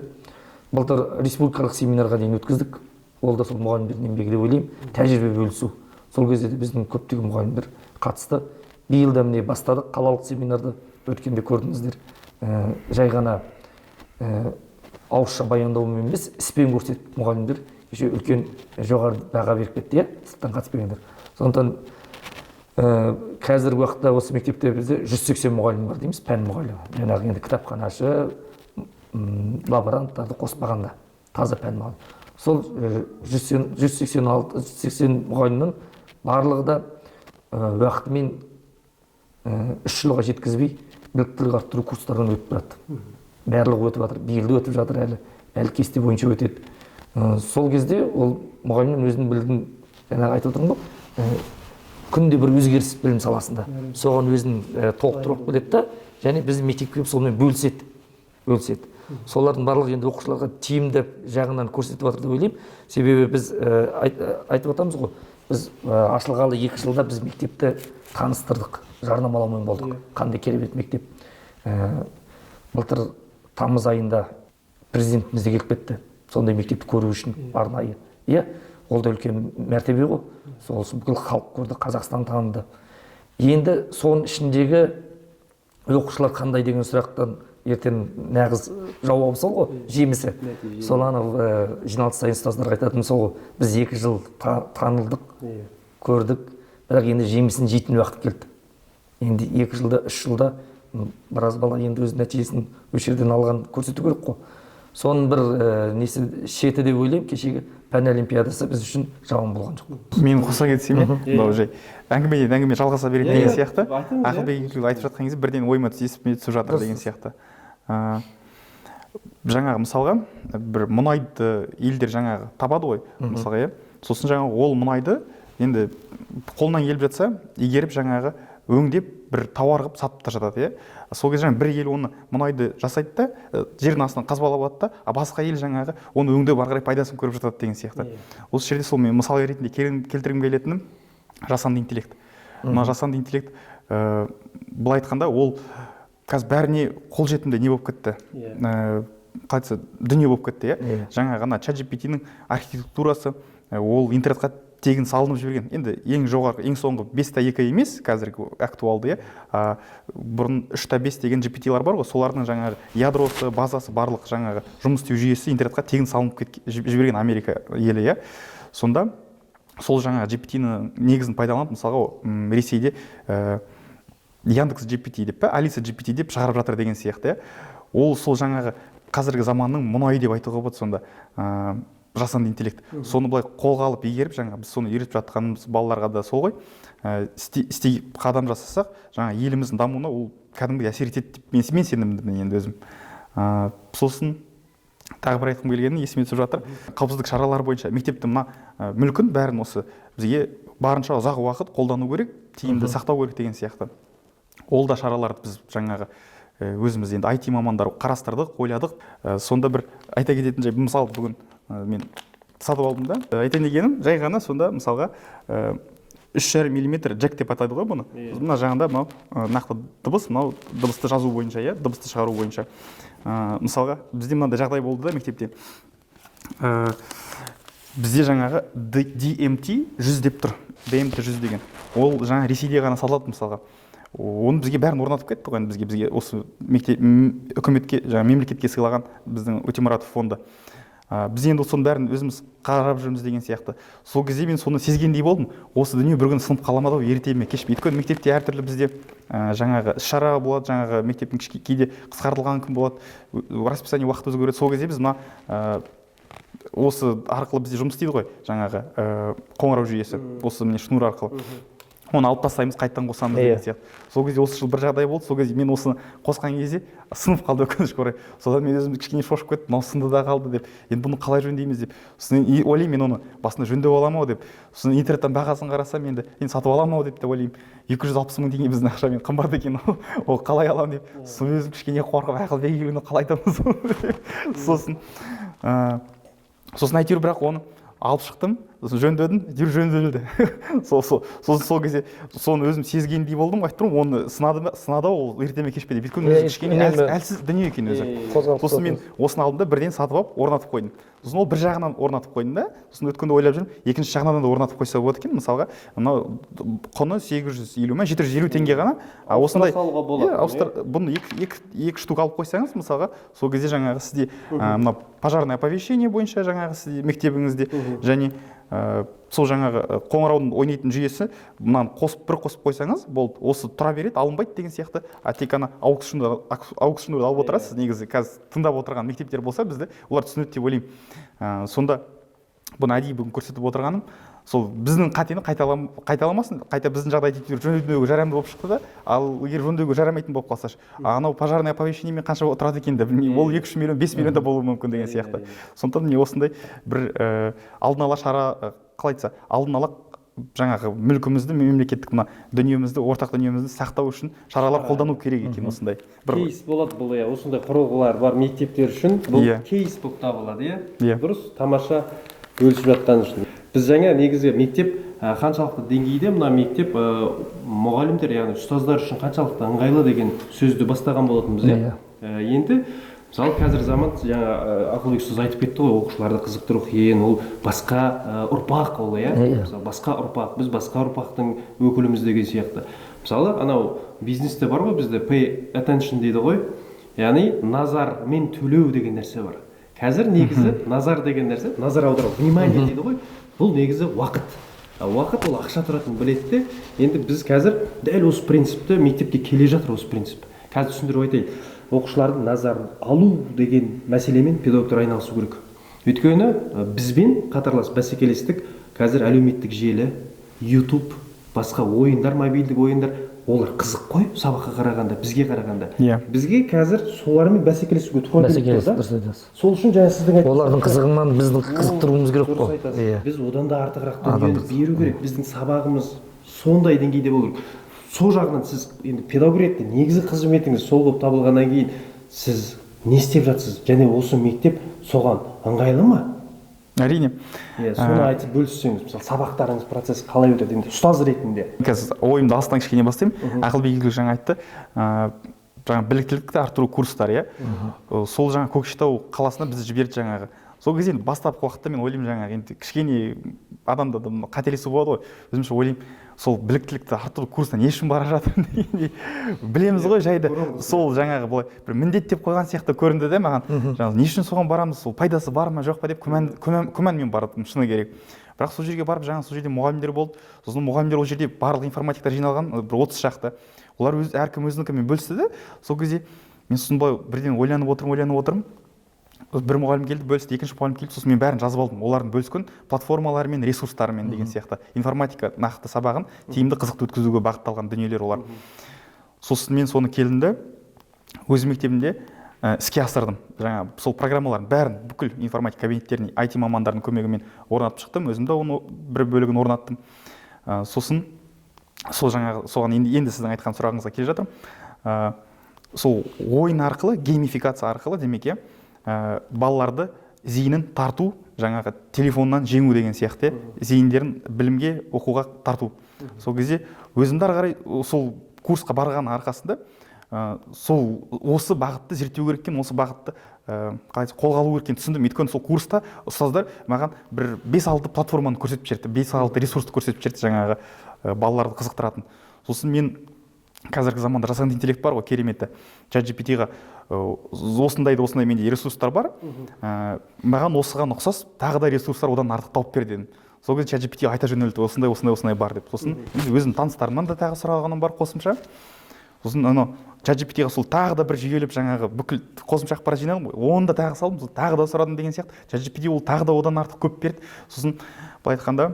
Былтыр республикалық семинарға дейін өткіздік. Ол да сол мұғалімдердің еңбегі деп ойлаймын. Тәжірибе бөлісу. Сол кезде де біздің көптеген мұғалімдер қатысты. Биыл да міне бастадық қалалық семинарды, өткенде көрдіңіздер. Жай ғана ауызша баяндаумен емес, іспен көрсетіп мұғалімдер үлкен жоғары баға беріп кетті, сырттан қатыспегендер. Сондықтан қазіргі уақытта осы мектепте бізде 180 мұғалім бар дейміз, пән мұғалімі. Жаңағы енді кітапханашы, лаборанттарды қоспағанда таза пән мұғалім. Сол 180 мұғалімнің барлығы да уақытымен 3 жылға жеткізбей біліктілік арттыру курстарынан өтіп тұрады. Барлығы өтіп жатыр, биыл да өтіп жатыр, әлі кесте бойынша өтеді. Сол кезде ол мұғалімнің өзінің білігін, жаңағы айтып отырмын ғой, күнде бір өзгеріс білім саласында. Соған өзін толықтырып келеді да, және біз мектепке сонымен бөліседі. Солардың барлығы енді оқушыларға тиімді жағынан көрсетіп жатыр деп ойлаймын. Себебі біз айтып отырмыз ғой, біз ашылғалы 2 жылда біз мектепті таныстырдық, жарнамалаумен болдық. Қандай керемет мектеп. Былтыр тамыз айында президентіміз де келіп кетті. Сондай мектепті көру үшін арнайы. Иә, ол да үлкен мәртебе ғой. Сол бүкіл халық көрді, Қазақстан таныды. Енді соның ішіндегі оқушылар қандай деген сұрақтан ертең нағыз жауабы сол ғой, жемісі. Сол анау жиналыс сайын ұстаздарға айтатыным сол ғой. Біз 2 жыл танылдық, көрдік, бірақ енді жемісін жейтін уақыт келді. Енді 2 жылда, 3 жылда біраз бала енді өз нәтижесін осы жерден алған көрсету керек қой. Соның бір несі шеті деп ойлаймын, кешегі пән олимпиадасы біз үшін жауын болған жоқ. Мен қоса кетсем, мынау жай әңгімеден әңгіме жалғаса береді деген сияқты. Ақылбек айтып жатқан кезде бірден ойыма есіме түсіп жатыр деген сияқты. Жаңағы мысалға бір мұнайды елдер жаңағы табады ғой, мысалға, иә. Сосын жаңағы ол мұнайды енді қолынан келіп жатса, игеріп жаңағы өңдеп бір тауар қылып сатып та жатады, иә. Сол кезде бір ел оны мұнайды жасайды да, жердің астынан қазбалап алады да, а басқа ел жаңағы оны өңдеп ары қарай пайдасын көріп жатады деген сияқты. Осы жерде сол мен мысал ретінде келтіргім келетінім жасанды интеллект. Мына жасанды интеллект былай айтқанда ол қазір бәріне қолжетімді не болып кетті. Қалай дүние болып кетті, иә. Жаңағы ғана ChatGPT-ның архитектурасы ол интернетқа тегін салынып жіберген. Енді ең жоғарғы, ең соңғы 5.2 емес, қазіргі актуалды, иә. Бұрын 3.5 деген GPT-лар бар ғой, солардың жаңағы ядросы, базасы, барлық жаңағы жұмыс істеу жүйесі интернетқа тегін салынып жіберген Америка елі, иә. Сонда сол жаңағы GPT-ні негізін пайдаланып, мысалға Ресейде Яндекс GPT деп пе, Алиса GPT деп шығарып жатыр деген сияқты, иә. Ол сол жаңағы қазіргі заманның мұнайы деп айтуға болады сонда. Жасанды интеллект. Соны былай қолға алып игеріп, жаңа біз соны үйретіп жатқанымыз балаларға да сол ғой. Қадам жасасақ, жаңа еліміздің дамуына ол кәдімгідей әсер етеді деп мен сенімдімін енді өзім. Сосын тағы бір айтқым келгені есіме түсіп жатыр. Қауіпсіздік шаралары бойынша мектептің мына мүлкін бәрін осы бізге барынша ұзақ уақыт қолдану керек, тиімді сақтау керек деген сияқты. Ол да шараларды біз жаңағы өзіміз енді IT мамандар қарастырдық, ойладық. Сонда бір айта кететін жай, мысалы бүгін мен сатып алдым да. Айтайын дегенім, жай ғана сонда мысалға 3,5 мм джек деп атайды ғой бұны. Мына жағында мынау нақты дыбыс, мынау дыбысты жазу бойынша, иә, дыбысты шығару бойынша. Мысалға бізде мынандай жағдай болды да мектепте. Бізде жаңағы DMT 100 деп тұр. DMT 100 деген. Ол жаңа Ресейде ғана сатылады мысалға. Оны бізге бәрін орнатып кетті ғой, бізге осы үкіметке, мемлекетке сыйлаған біздің Өтемұратов фонды. Біз енді соның бәрін өзіміз қарап жүрміз деген сияқты. Сол кезде мен соны сезгендей болдым. Осы дүние бір күн сынып қаламады ғой, ерте ме кеш пе. Өйткені мектепте әртүрлі бізде жаңағы іс-шара болады, жаңағы мектептің кейде қысқартылған күн болады, расписание уақыт өзгереді. Сол кезде біз мына осы арқылы бізде жұмыс істейді ғой, жаңағы қоңырау жүйесі, осы міне шнур арқылы. Оны алып тастаймыз, қайттан қосамыз деген сияқты. Сол кезде осы жыл бір жағдай болды. Сол кезде мен осыны қосқан кезде сынып қалды өкінішке орай. Содан мен өзім кішкене шошып кеттім, мынау сынды да қалды деп. Енді бұны қалай жөндейміз деп. Сосын ойлаймын, мен оны басында жөндеп аламын ау деп. Сосын интернеттен бағасын қарасам, енді сатып аламын ау деп те ойлаймын. 260 мың теңге біздің ақшамен қымбат екен. Ол қалай аламын деп. Сосын өзім кішкене қорқып, Ақылбек үйіне қалай айтамыз. Сосын әйтеуір бірақ оны алып шықтым, жөндедім, жөнделді. Сол кезде соны өзім сезгендей болдым, айтып тұрмын, оны сынады ол ерте ме кеш пе деп. Өйткені өзі кішкене әлсіз дүние екен өзі. Сосын мен осыны алдым да бірден сатып алып орнатып қойдым. Сосын ол бір жағынан орнатып қойдым да, сосын өткенде ойлап жүрмін, екінші жағынан да орнатып қойса болады екен. Мысалға, мынау құны 850 ме 750 теңге ғана. Осындай бұны екі штук алып қойсаңыз, мысалға, сол кезде жаңағы сізде мына пожарное оповещение бойынша жаңағы сізде мектебіңізде және сол жаңағы қоңыраудың ойнайтын жүйесі, мынаны бір қосып қойсаңыз, болды, осы тұра береді, алынбайды деген сияқты. Тек қана аукционды алып отырасыз. Негізі қазір тыңдап отырған мектептер болса бізді, олар түсінеді деп ойлаймын. Сонда бұны әдейі бүгін көрсетіп отырғаным, сол біздің қатені қайталамасын, қайта біздің жағдайды жөндеуге жарамды болып шықты да, ал егер жөндеуге жарамайтын болып қалса, анау пожарное оповещениемен қанша тұрады екен де білмеймін, ол 2-3 миллион 5 миллион да болуы мүмкін деген сияқты. Сондықтан міне осындай бір алдын ала шара, қалай айтса, алдын ала жаңағы мүлкімізді, мемлекеттік мына дүниемізді, ортақ дүниемізді сақтау үшін шаралар қолдану керек екен. Осындай кейс болады бұл, осындай құрылғылар бар мектептер үшін бұл кейс болып табылады. Дұрыс, тамаша бөлісіп жатқан үшін. Біз жаңа негізі мектеп қаншалықты деңгейде, мына мектеп мұғалімдер, яғни ұстаздар үшін қаншалықты ыңғайлы деген сөзді бастаған болатынбыз. Енді мысалы қазір заман, жаңа Ақылбек ұстаз айтып кетті ғой, оқушыларды қызықтыру қиын, ол басқа ұрпақ ол, мысалы басқа ұрпақ, біз басқа ұрпақтың өкіліміз деген сияқты. Мысалы анау бизнесте бар ғой бізде pay attention дейді ғой, яғни назар мен төлеу деген нәрсе бар. Қазір негізі назар деген нәрсе, назар аудару, внимание дейді ғой, бұл негізі уақыт. Уақыт ол ақша тұратынын біледі де, енді біз қазір дәл осы принципті мектепке келе жатыр, осы принцип. Қазір түсіндіріп айтайын, оқушылардың назарын алу деген мәселемен педагогтар айналысу керек. Өйткені бізбен қатарлас бәсекелестік қазір әлеуметтік желі, YouTube, басқа ойындар, мобильдік ойындар, олар қызық қой сабаққа қарағанда, бізге қарағанда. Бізге қазір солармен бәсекелесуге тура келіп тұр да. Сол үшін жаңа сіздің айтып олардың қызығынан біздің қызықтыруымыз керек қой. Біз одан да артығырақ дүниені беру керек. Біздің сабағымыз сондай деңгейде болу керек. Сол жағынан сіз енді педагог ретінде негізгі қызметіңіз сол болып табылғаннан кейін сіз не істеп жатсыз? Және осы мектеп соған ыңғайлы ма? Әрине. Соны айтып бөліссеңіз, мысалы сабақтарыңыз процесс қалай өтеді енді ұстаз ретінде? Қазір ойымды алыстан кішкене бастаймын. Ақылбек жаңа айтты, жаңа біліктілікті арттыру курстары, сол жаңа Көкшетау қаласына бізді жіберді жаңағы. Сол кезде енді бастапқы уақытта мен ойлаймын жаңағы енді кішкене адамда қателесу болады ғой. Өзімше ойлаймын, сол біліктілікті арттыру курсына не үшін бара жатырмын дегендей білеміз ғой жайды. Сол жаңағы былай бір міндет деп қойған сияқты көрінді де маған. Жаңағы не үшін соған барамыз, сол пайдасы бар ма жоқ па деп күмәнмен бардым, шыны керек. Бірақ сол жерге барып жаңағы сол жерде мұғалімдер болды. Сосын мұғалімдер ол жерде барлық информатиктер жиналған, бір 30 шақты. Олар әркім өзінікімен бөлісті де. Сол кезде мен сосын былай бірден ойланып отырмын. Бір мұғалім келді, бөлісті, екінші мұғалім келді, сосын мен бәрін жазып алдым. Олардың бөліскен платформаларымен, ресурстарымен деген сияқты. Информатика нақты сабағын тиімді қызықты өткізуге бағытталған дүниелер олар. Сосын мен соны келдім де өз мектебімде іске асырдым. Жаңа сол программалардың бәрін бүкіл информатика кабинеттеріне IT мамандардың көмегімен орнатып шықтым. Өзім де оны бір бөлігін орнаттым. Сосын сол жаңағы соған енді сіздің айтқан сұрағыңызға келе жатырмын. Сол ойын арқылы, геймификация арқылы демек балаларды зейінін тарту, жаңағы телефоннан жеңу деген сияқты, зейіндерін білімге, оқуға тарту. Сол кезде өзімді ары қарай сол курсқа барған арқасында сол осы бағытты зерттеу керек екен, осы бағытты қолға алу керек екенін түсіндім. Өйткені сол курста ұстаздар маған бір 5-6 платформаны көрсетіп жіберді, 5-6 ресурсты көрсетіп жіберді жаңағы балаларды қызықтыратын. Сосын мен қазіргі заманда жасанды интеллект бар ғой, кереметі. ChatGPT-ға осындай менде ресурстар бар. Маған осыған ұқсас тағы да ресурстар одан артық тауып бер дедім. Сол кезде ChatGPT айта жөнелді, осындай бар деп. Сосын өзім таныстарымнан да тағы сұрағаным бар қосымша. Сосын ChatGPT-ға сол тағы да бір жүйелеп жаңағы бүкіл қосымша ақпарат жинадым ғой. Оны да тағы салдым, тағы да сұрадым деген сияқты. ChatGPT ол тағы да одан артық көп берді. Сосын былай айтқанда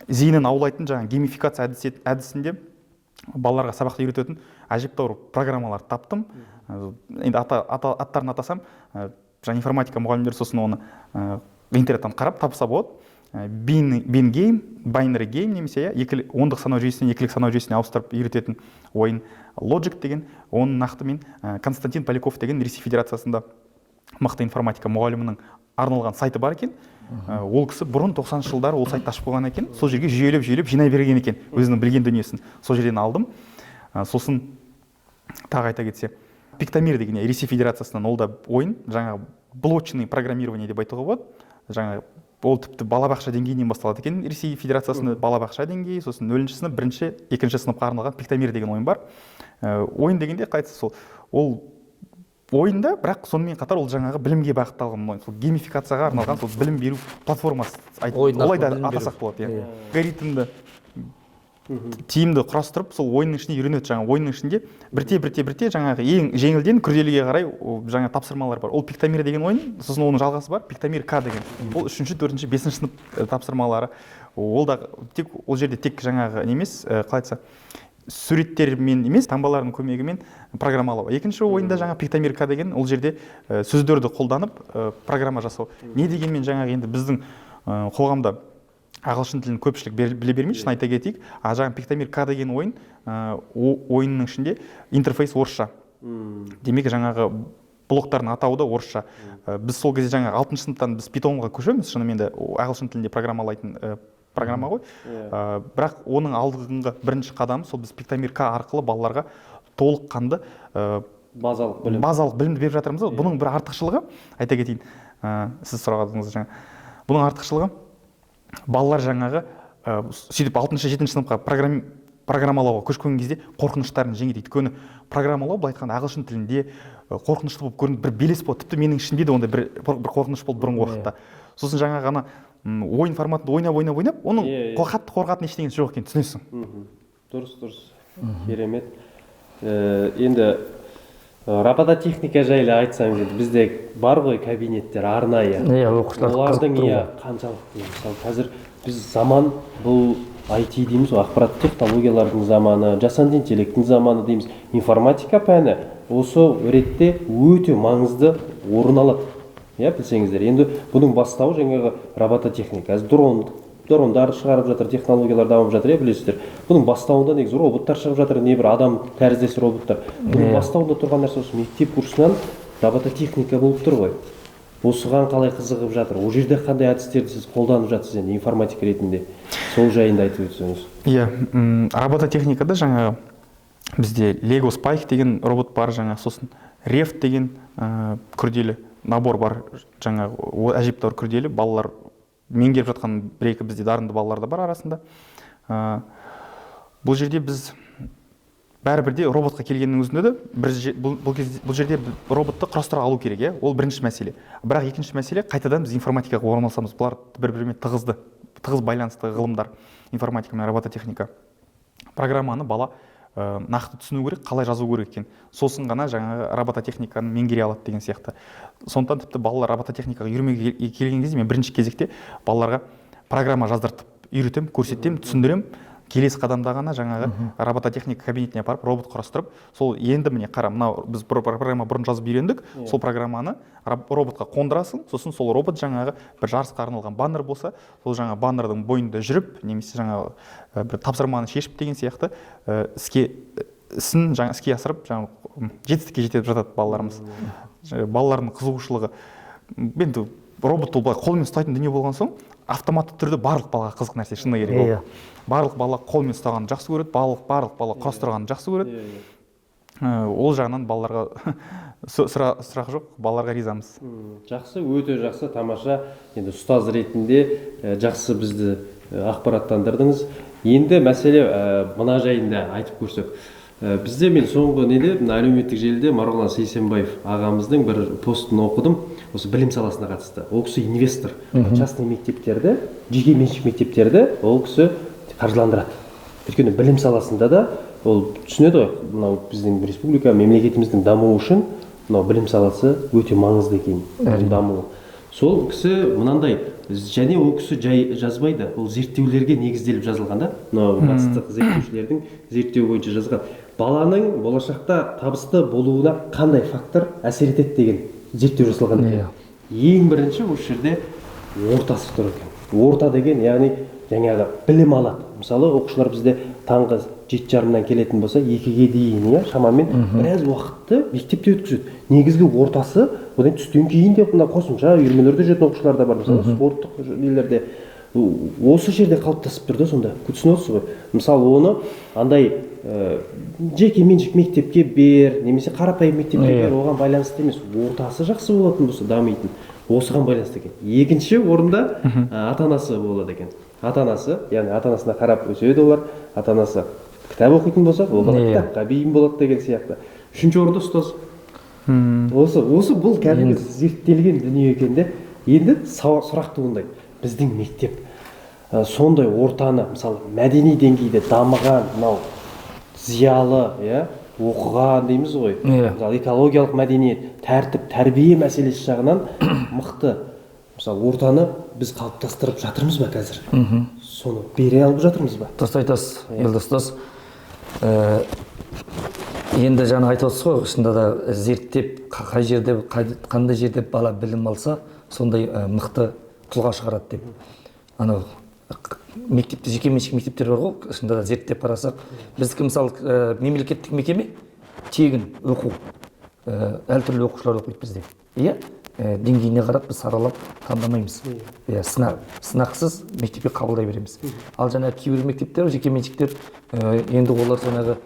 зейінін аулайтын жаңағы геймификация әдісінде балаларға сабақты үйрететін әжептәуір программаларды таптым. Енді аттарын атасам, жаңа информатика мұғалімдері сосын оны интернеттен қарап тапса болады. Bin game, binary game немесе ондық санау жүйесінен екілік санау жүйесіне ауыстырып үйрететін ойын Logic деген, оның нақты мен Константин Поляков деген Ресей Федерациясында мықты информатика мұғалімінің арналған сайты бар екен. Ол кісі бұрын 90-шы жылдары ол сайтты ашып қойған екен. Сол жерге жүйелеп жинай берген екен, өзінің білген дүниесін. Сол жерден алдым. Сосын тағы айта кетсе, Пиктомир деген Ресей Федерациясынан ол да ойын, жаңағы блочный программирование деп айтуға болады. Жаңағы ол тіпті балабақша деңгейінен басталады екен. Ресей Федерациясында балабақша деңгейі, сосын 0-ші сынып, 1-ші, 2-ші сыныпқа арналған Пиктомир деген ойын бар. Ойын дегенде қайтса сол ол ойында, бірақ сонымен қатар ол жаңағы білімге бағытталған ойын, сол геймификацияға арналған сол білім беру платформасы олай да атасақ болады. Алгоритмді тиімді құрастырып, сол ойынның ішіне үйренеді. Жаңа ойынның ішінде бірте жаңағы ең жеңілден күрделіге қарай жаңа тапсырмалар бар. Ол Пиктомир деген ойын, сосын оның жалғасы бар, Пиктомир К деген. Ол 3-ші, 4-ші, 5-ші сынып тапсырмалары. ол да тек ол жерде тек жаңағы не емес, қалай айтса, суреттермен емес, таңбалардың көмегімен программалау. Екінші ойында жаңа пиктомир-К деген, ол жерде сөздерді қолданып программа жасау. Не дегенмен жаңағы енді біздің қоғамда ағылшын тілін көпшілік біле бермейді, шын айта кетейік. Жаңағы пиктомир-К деген ойынның ішінде интерфейс орысша. Демек жаңағы блоктардың атауы да орысша. Біз сол кезде жаңағы 6-шы сыныптан біз питонға көшеміз, шынымен де ағылшын тілінде программалайтын программа ғой. Бірақ оның алдыңғы бірінші қадамы сол біз пиктомир-К арқылы балаларға толыққанды базалық білімді беріп жатырмыз. Бұның бір артықшылығы, айта кетейін, сіз сұрағаныңыз жаңа. Бұның артықшылығы балалар жаңағы сөйтіп 6-шы 7-ші сыныпқа программалауға көшкен кезде қорқыныштарын жеңеді. Өйткені программалау былай айтқанда ағылшын тілінде қорқынышты болып көрініп бір белес болды. Тіпті менің ішімде де ондай бір қорқыныш болды бұрынғы уақытта. Сосын жаңағы ғана ойын форматында ойнап, оның қатты қорқатын ештеңесі жоқ екенін түсінесің. Дұрыс. Керемет. Енді робототехника жайлы айтсаңыз, бізде бар ғой кабинеттер арнайы. Олардың қаншалықты, мысалы қазір біз заман бұл IT дейміз, ақпараттық технологиялардың заманы, жасанды интеллекттің заманы дейміз. Информатика пәні осы ретте өте маңызды орын алады. Білсеңіздер, енді бұның бастауы жаңағы робототехника. Қазір дрондар шығарып жатыр, технологиялар дамып жатыр, білесіздер. Бұның бастауында негізі роботтар шығып жатыр, небір адам тәріздес роботтар. Бұның бастауында тұрған нәрсе осы мектеп курсынан робототехника болып тұр ғой. Осыған қалай қызығып жатыр? Ол жерде қандай әдістерді сіз қолданып жатсыз енді информатика ретінде? Сол жайында айтып өтсеңіз. Робототехникада жаңағы бізде Lego Spike деген робот бар, жаңа сосын Ref деген күрделі набор бар, жаңа әжептәуір күрделі, балалар меңгеріп жатқан бір-екі бізде дарынды балалар да бар арасында. Бұл жерде біз бәрібірде роботқа келгеннің өзінде де бұл жерде роботты құрастыра алу керек, ол бірінші мәселе. Бірақ екінші мәселе, қайтадан біз информатикаға орналасамыз. Бұлар бір-бірімен тығыз байланысты ғылымдар, информатика мен робототехника. Программаны бала нақты түсіну керек, қалай жазу керек екен. Сосын ғана жаңағы робототехниканы меңгере алады деген сияқты. Сондықтан тіпті балалар робототехникаға үйренуге келген кезде мен бірінші кезекте балаларға программа жаздыртып үйретем, көрсетем, түсіндірем. Келесі қадамда ғана жаңағы робототехника кабинетіне апарып робот құрастырып, сол енді міне қара, мынау біз программа бұрын жазып үйрендік, сол программаны роботқа қондырасың, сосын сол робот жаңағы бір жарысқа арналған баннер болса, сол жаңа баннердің бойында жүріп, немесе жаңағы бір тапсырманы шешіп деген сияқты іске асырып, жаңағы жетістікке жетіп жатады балаларымыз. Балалардың қызығушылығы, енді робот ол былай қолмен ұстайтын дүние болған соң, автоматты түрде барлық балаға қызық нәрсе, шыны керек. Барлық бала қолмен ұстағанды жақсы көреді, барлық бала құрастырғанды жақсы көреді. Ол жағынан балаларға сұрақ жоқ, балаларға ризамыз. Жақсы, өте жақсы, тамаша. Енді ұстаз ретінде жақсы бізді ақпараттандырдыңыз. Енді мәселе мына жайында айтып көрсек. Бізде мен соңғы әлеуметтік желіде Марғұлан Сейсенбаев ағамыздың бір постын оқыдым, осы білім саласына қатысты. Ол кісі инвестор, частный мектептерді, жеке меншік мектептерді ол кісі қаржыландырады. Өйткені білім саласында да ол түсінеді ғой, мынау біздің республика, мемлекетіміздің дамуы үшін мынау білім саласы өте маңызды екен дамуы. Сол кісі мынандай, және ол кісі жай жазбайды, ол зерттеулерге негізделіп жазылған да, мынау батыстық зерттеушілердің зерттеу бойынша жазған. Баланың болашақта табысты болуына қандай фактор әсер етеді деген зерттеу жасалған екен. Ең бірінші осы жерде ортасы тұр екен. Орта деген, яғни жаңағы білім алады. Мысалы, оқушылар бізде таңғы 7:30-нан келетін болса, 2-ге дейін, шамамен біраз уақытты мектепте өткізеді. Негізгі ортасы, одан түстен кейін де қосымша үйірмелерде жүретін оқушылар да бар, мысалы, спорттық нелерде. Осы жерде қалыптасып тұр да сонда. Түсініп отырсыз ғой. Мысалы, оны андай жеке меншік мектепке бер, немесе қарапайым мектепке бер, оған байланысты емес. Ортасы жақсы болатын болса, дамитын. Осыған байланысты екен. Екінші орында ата-анасы болады екен. Ата-анасы, яғни ата-анасына қарап өседі олар, ата-анасы кітап оқитын болса, ол бала кітапқа бейім болады деген сияқты. Үшінші орында ұстаз. Осы бұл кәдімгі зерттелген дүние екен де. Енді сұрақ туындайды. Біздің мектеп сондай ортаны, мысалы, мәдени деңгейде дамыған, мынау зиялы, оқыған дейміз ғой. Мысалы, экологиялық мәдениет, тәртіп, тәрбие мәселесі жағынан мықты мысалы ортаны біз қалыптастырып жатырмыз ба қазір? Соны бере алып жатырмыз ба? Дұрыс айтасыз, Елдос дос. Енді жаңа айтып отырсыз ғой, шынында да зерттеп, қай жерде, қандай жерде бала білім алса, сондай мықты тұлға шығарады деп. Анау мектепте, жеке меншік мектептер бар ғой, шынында да зерттеп қарасақ, біздікі мысалы мемлекеттік мекеме тегін оқу, әртүрлі оқушылар оқиды бізде. Иә, деңгейіне қарап біз саралап таңдамаймыз. Иә, сынақсыз мектепке қабылдай береміз. Ал жаңа кейбір мектептер, жеке меншіктер, енді олар жаңағы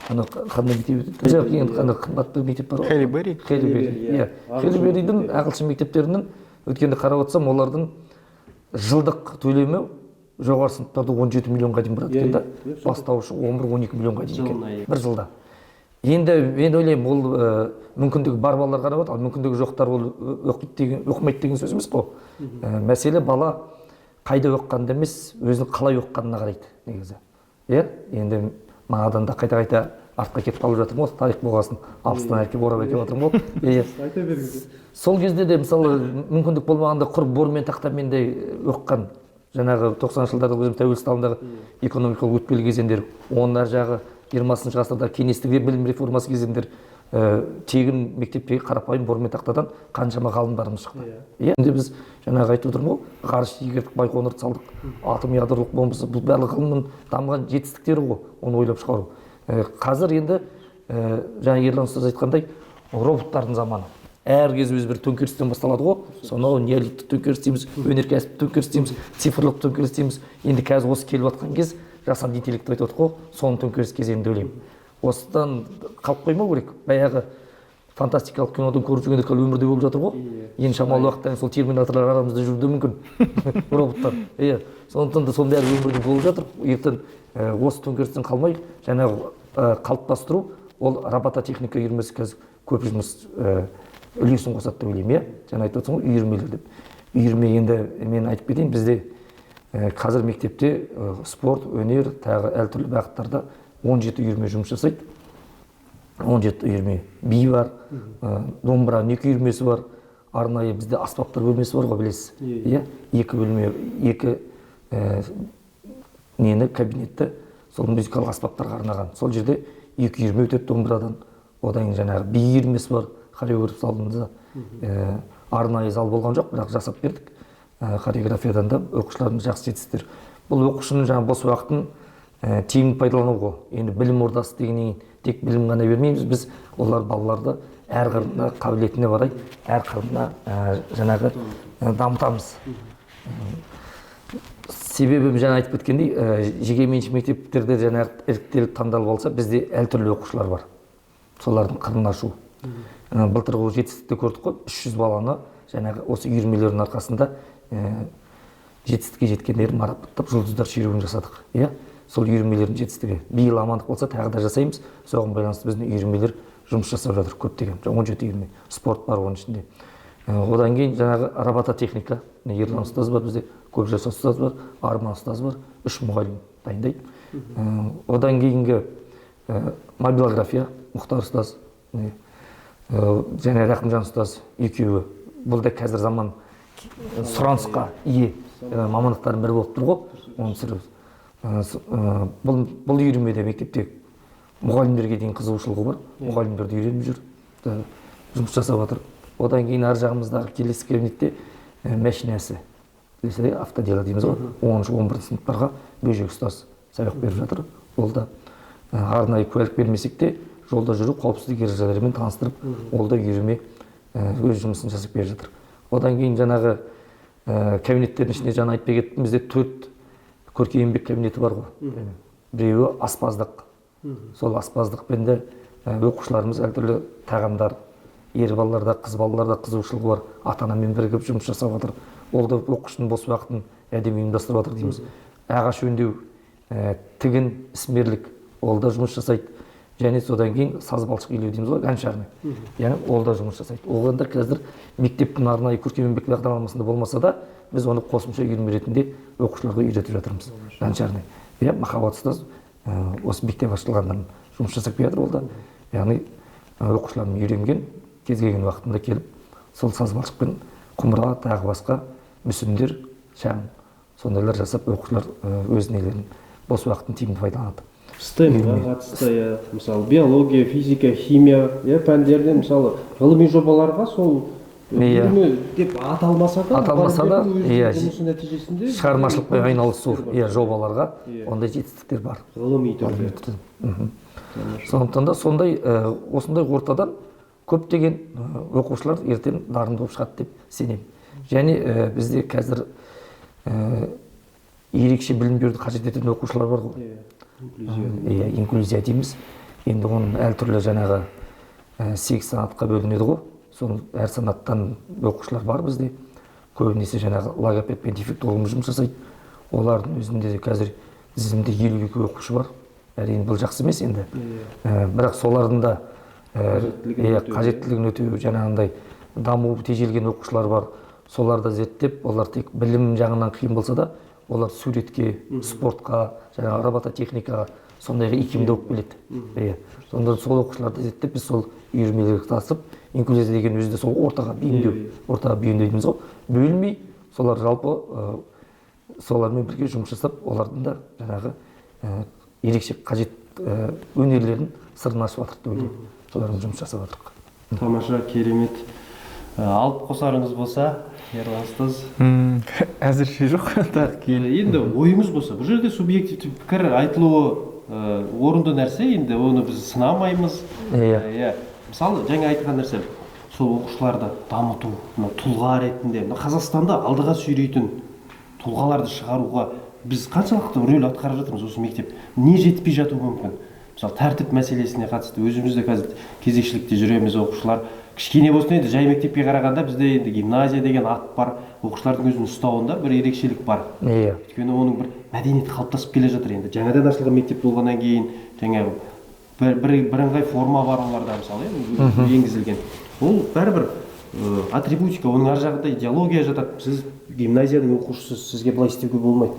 қандай мектеп еді? Енді қандай қымбатты мектеп бар ғой? Хейли Берри. Иә, Хейли Берридің ағылшын мектептерінің өткенде қарап отырсам, олардың жылдық төлемі жоғары сыныптарда 17 миллионға дейін барады екен да, бастауышы 11-12 миллионға дейін екен бір жылда. Енді мен ойлаймын, ол мүмкіндігі бар балалар ғана болады, ал мүмкіндігі жоқтар ол оқымайды деген сөз емес қой. Мәселе бала қайда оқығанда емес, өзінің қалай оқығанына қарайды негізі. Иә, енді мағадан да қайта-қайта артқа кетіп қалып жатырмын ғой, тарих болғасын, алыстан әркеп орап әкеп жатырмын ғой. Айта беріңіз. Сол кезде де мысалы мүмкіндік болмағанда құр бор мен тақтамен де оқыған, жаңағы 90-шы жылдарда өзім тәуелсіздік алдындағы экономикалық өтпелі кезеңдер, оның ар жағы 20-шы ғасырда кеңестік білім реформасы кезеңдер, тегін мектепте қарапайым бор мен тақтадан қаншама ғалымдарымыз шықты. Енді біз жаңағы айтып отырмын ғой, ғарыш егердік, байқоңырды салдық, атом ядролық бомбасы, бұл барлық ғылымның дамыған жетістіктері ғой, оны ойлап шығару. Қазір енді жаңа Ерлан ұстаз айтқандай роботтардың заманы. Әр кез өз бір төңкерістен басталады ғой. Сонау неолиттік төңкеріс дейміз, өнеркәсіптік төңкеріс дейміз, цифрлық төңкеріс дейміз. Енді қазір осы келіп жатқан кез жасанды интеллект айтып отыр ғой, соның төңкеріс кезеңінде ойлаймын. Осыдан қалып қоймау керек. Баяғы фантастикалық кинодан көріп жүргендер қазір өмірде болып жатыр ғой. Енді шамалы уақыттан сол терминаторлар арамызда жүруі мүмкін. Роботтар. Иә. Сондықтан да соның бәрі өмірде болып жатыр. Ертең осы төңкерістен қалмай, жаңағы қалыптастыру, ол робототехника үйірмесі қазір көп жұмыс үлесін қосады деп ойлаймын, иә. Жаңа айтып отырсың ғой, үйірмелер деп. Үйірме енді мен айтып кетейін, бізде қазір мектепте спорт, өнер, тағы әртүрлі бағыттарда 17 үйірме жұмыс жасайды. 17 үйірме. Би бар, домбыра, екі үйірмесі бар, арнайы бізде аспаптар бөлмесі бар ғой, білесіз. Иә, екі бөлме, екі кабинетті сол музыкалық аспаптарға арнаған. Сол жерде екі үйірме өтеді домбырадан. Одан жаңағы би үйірмесі бар, хореограф залында арнайы зал болған жоқ, бірақ жасап бердік. Хореографиядан да оқушылардың жақсы жетістіктер. Бұл оқушының жаңа бос уақытын тиімді пайдалану ғой. Енді білім ордасы дегеннен тек білім ғана бермейміз, біз олар балаларды әр қырына қабілетіне қарай, әр қырына жаңағы дамытамыз. Себебі жаңа айтып кеткендей, жеке меншік мектептерде жаңағы іріктеліп таңдалып алса, бізде әртүрлі оқушылар бар. Солардың қырын ашу. Былтырғы жетістікті көрдік қой, 300 баланы жаңағы осы үйірмелердің арқасында жетістікке жеткендерін марапаттап жұлдыздар шеруін жасадық. Иә, сол үйірмелердің жетістігі. Биыл амандық болса тағы да жасаймыз. Соған байланысты біздің үйірмелер жұмыс жасап жатыр көптеген. 17 үйірме, спорт бар оның ішінде. Одан кейін жаңағы робототехника, Ерлан ұстаз бар бізде, көп жас ұстаз бар, Арман ұстаз бар, 3 мұғалім дайындайды. Одан кейінгі мобилография, Мұхтар ұстаз, және Рақымжан ұстаз екеуі. Бұл да қазір заман сұранысқа ие мамандықтардың бірі болып тұр ғой. Бұл үйірмеде мектепте мұғалімдерге дейін қызығушылығы бар. Мұғалімдерді үйреніп жүр, жұмыс жасап жатыр. Одан кейін ар жағымыздағы келесі кабинетте машинасы, автодело дейміз ғой. 10-11 сыныптарға бөжек ұстаз сабақ беріп жатыр. Ол да арнайы куәлік бермесек те жолда жүру қауіпсіздік ережелерімен таныстырып, ол да үйірме өз жұмысын жасап беріп жатыр. Одан кейін жаңағы кабинеттердің ішінде жаңа айтпай кеттім, бізде 4 көркем еңбек кабинеті бар ғой. Біреуі аспаздық. Сол аспаздықпен де оқушыларымыз әртүрлі тағамдар, ер балаларда, қыз балаларда қызығушылығы бар, ата-анамен бірігіп жұмыс жасап жатыр. Ол да оқушының бос уақытын әдемі ұйымдастырып жатыр дейміз. Ағаш өңдеу, тігін, ісмерлік, ол да жұмыс жасайды. Және содан кейін саз балшық илеу дейміз ғой, гончарный. Яғни ол да жұмыс жасайды. Оғанда қазір мектептің арнайы көркем еңбек бағдарламасында болмаса да, біз оны қосымша үйірме ретінде оқушыларға үйретіп жатырмыз. Гончарный. Иә, Махаббат ұстаз осы мектеп ашылғаннан жұмыс жасап келе жатыр ол да. Яғни оқушылармен үйренген, кез келген уақытында келіп, сол саз балшықпен құмыра, тағы басқа мүсіндер, шаң, сондайлар жасап оқушылар өз нелерін бос уақытын тиімді пайдаланады. STEM-ға қатысты, мысалы биология, физика, химия пәндерде мысалы ғылыми жобаларға сол бөлімі деп аталмаса да жұмысы нәтижесінде шығармашылықпен айналысу жобаларға ондай жетістіктер бар. Ғылыми түрде. Сондықтан да осындай ортадан көптеген оқушылар ертең дарынды болып шығады деп сенемін. Және бізде қазір ерекше білім беруді қажет ететін оқушылар бар ғой. Инклюзия дейміз. Енді оның әртүрлі жаңағы 8 санатқа бөлінеді ғой. Соның әр санаттан оқушылар бар бізде. Көбінесе жаңағы логопед пен дефектолог жұмыс жасайды. Олардың өзінде қазір тізімде 52 оқушы бар. Әрине бұл жақсы емес енді. Бірақ солардың да қажеттілігін өтеу, жаңағындай даму тежелген оқушылар бар. Соларды зерттеп, олар тек білім жағынан қиын болса да, олар суретке, спортқа, жаңағы робототехникаға сондайға икемді болып келеді. Сонда сол оқушыларды зерттеп, біз сол үйірмелерге тасып, инклюзия деген өзі де сол ортаға бейімдеу дейміз ғой. Бөлінбей, солар жалпы солармен бірге жұмыс жасап, олардың да жаңағы ерекше қажет өнерлерін сырын ашып жатыр деп ойлаймын. Солармен жұмыс жасап жатырмыз. Тамаша, керемет. Алып қосарыңыз болса, Ерлан ұстаз. Әзірше жоқ. Енді ойыңыз болса, бұл жерде субъективті пікір айтылуы орынды нәрсе, енді оны біз сынамаймыз. Мысалы, жаңа айтқан нәрсе, сол оқушыларды дамыту, тұлға ретінде, Қазақстанда алдыға сүйрейтін тұлғаларды шығаруға біз қаншалықты рөл атқарып жатырмыз осы мектеп? Не жетпей жатуы мүмкін? Мысалы, тәртіп мәселесіне қатысты өзімізде қазір кезекшілікте жүреміз, оқушылар кішкене болсын, енді жай мектепке қарағанда бізде енді гимназия деген ат бар, оқушылардың өзінің ұстауында бір ерекшелік бар. Өйткені оның бір мәдениет қалыптасып келе жатыр енді. Жаңадан ашылған мектеп болғаннан кейін жаңағы бірыңғай форма бар оларда мысалы енгізілген. Ол бәрібір атрибутика, оның ар жағында идеология жатады. Сіз гимназияның оқушысы, сізге былай істеуге болмайды.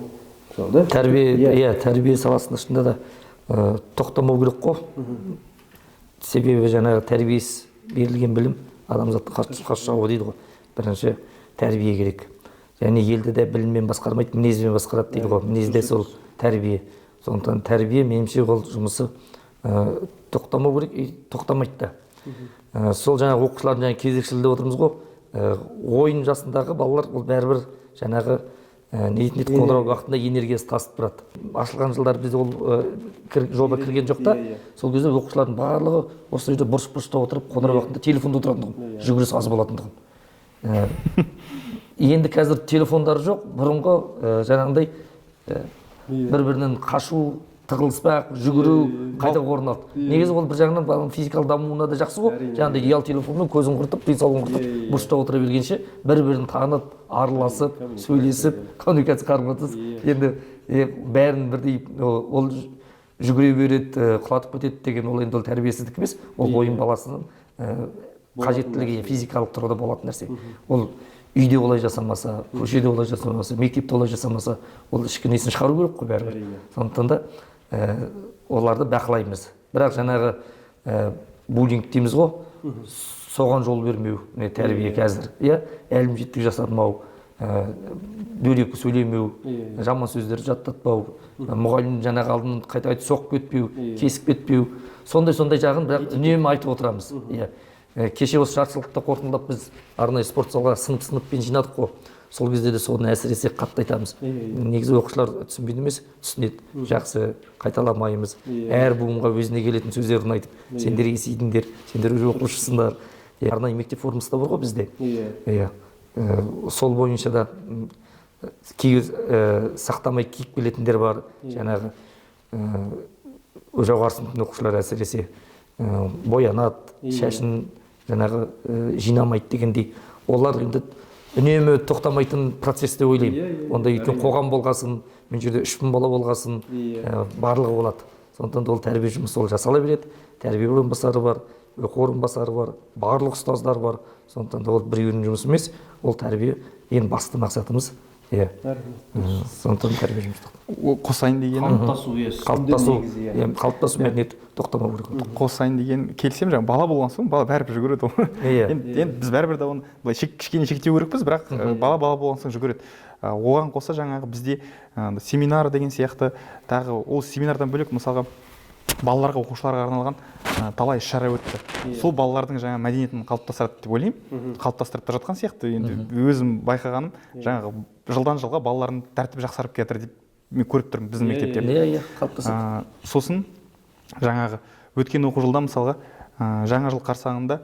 Тәрбие саласында шынында да тоқтамау керек қой. Себебі жаңағы тәрбиесі берілген білім адамзатты қас жауы дейді ғой. Бірінші тәрбие керек. Және елді де біліммен басқармайды, мінезбен басқарады дейді ғой. Мінезде сол тәрбие. Сондықтан тәрбие меніңше ол жұмысы тоқтамау керек, тоқтамайды да. Сол жаңағы оқушылардың жаңағы кезекшілігінде отырмыз ғой. Ойын жасындағы балалар ол бәрібір жаңағы ниет қоңырау уақытында энергиясы тасып тұрады. Ашылған жылдар бізде ол жоба кірген жоқ та, сол кезде оқушылардың барлығы осы жерде бұрыш-бұрышта отырып қоңырау уақытында телефонда отыратындығын, жүгіріс аз болатындығын. Енді қазір телефондар жоқ, бұрынғы жаңағындай бір-бірінен қашу, тығылыспақ, жүгіру қайта орын алды. Негізі ол бір жағынан баланың физикалық дамуына да жақсы ғой. Жаңағындай ұялы телефонмен көзін құртып, денсаулығын құртып, бұрышта отыра бергенше бір-бірін танып, араласып, сөйлесіп, коммуникация қарым-қатынас. Енді бәрін бірдей ол жүгіре береді, құлатып кетеді деген ол енді ол тәрбиесіздік емес, ол ойын баласының қажеттілігі физикалық тұрғыда болатын нәрсе. Ол үйде олай жасамаса, көшеде олай жасамаса, мектепте олай жасамаса, ол ішкі несін шығару керек қой бәрібір. Сондықтан да оларды бақылаймыз. Бірақ жаңағы буллинг дейміз ғой, соған жол бермеу, тәрбие қазір. Әлімжеттік жасармау, дөрекі сөйлемеу, жаман сөздерді жаттатпау, мұғалім жаңағы алдын қайта соқып кетпеу, кесіп кетпеу, сондай жағын бірақ үнемі айтып отырамыз. Кеше осы жаршылықта қорытындылап біз арнайы спорт залға сынып-сыныппен жинадық қой. Сол кезде де соны әсіресе қатты айтамыз. Негізі оқушылар түсінбейді емес, түсінеді. Жақсы, қайталамаймыз. Әр буынға өзіне келетін сөздерін айтып, сендер есейдіңдер, сендер өз оқушысыңдар. Арнайы мектеп формасы да бар ғой бізде. Сол бойынша да сақтамай киіп келетіндер бар. Жаңағы жоғары сыныптың оқушылары әсіресе боянады, шашын жаңағы жинамайды дегендей. Олар енді үнемі тоқтамайтын процесс деп ойлаймын. Онда үлкен қоғам болғасын, мен жерде 3000 бала болғасын, барлығы болады. Сондықтан ол тәрбие жұмысы ол жасала береді. Тәрбие орынбасары бар, оқу орынбасары бар, барлық ұстаздар бар. Сондықтан ол біреуінің жұмысы емес, ол тәрбие ең басты мақсатымыз иә сондықтан тәрбие жұмыс қосайын деген қалыптасу мәдениеті тоқтамау керек. қосайын деген келісемін, жаңағы бала болған соң бала бәрібір жүгіреді ғой. Енді біз бәрібір де оны былай кішкене шектеу керекпіз, бірақ бала болған соң жүгіреді. Оған қоса жаңағы бізде семинар деген сияқты, тағы ол семинардан бөлек мысалға балаларға, оқушыларға арналған талай іс-шара өтті. Сол балалардың жаңа мәдениетін қалыптастырады деп ойлаймын. Қалыптастырып та жатқан сияқты. Енді өзім байқағаным, жаңағы жылдан жылға балалардың тәртібі жақсарып кетір деп мен көріп тұрмын біздің мектепте. Иә, қалыптасады. Сосын жаңағы өткен оқу жылда мысалға жаңа жыл қарсаңында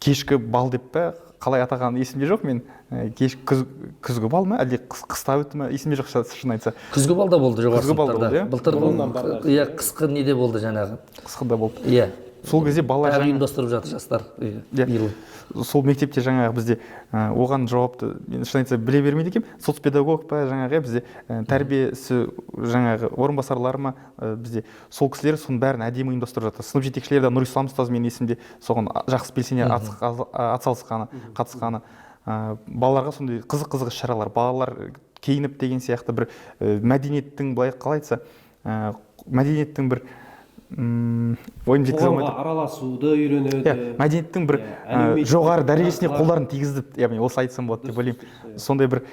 кешкі бал деп па қалай атағаны есімде жоқ, мен күзгі бал ма әлде қыста өтті ме есімде жоқ, шын айтса. Күзгі балда болды жоғары сыныптарда. Былтыр қысқы неде болды жаңағы. Қысқыда болды. Иә. Сол кезде балалар ұйымдастырып жатыр жастар. Сол мектепте жаңағы бізде оған жауапты, мен шын айтса біле бермейді екенмін, соцпедагог па жаңағы бізде тәрбие ісі жаңағы орынбасарлар ма бізде сол кісілер соның бәрін әдемі ұйымдастырып жатыр. Сынып жетекшілері де Нұрислам ұстаз менің есімде, соған жақсы белсене атсалысқаны, қатысқаны. Балаларға сондай қызық іс-шаралар, балалар киініп деген сияқты бір мәдениеттің, былай қалай айтса, мәдениеттің бір ойым жеткізе алмайды. Араласуды үйренеді. Мәдениеттің бір жоғары дәрежесіне қолдарын тигізді, яғни осы айтсам болады деп ойлаймын. Сондай бір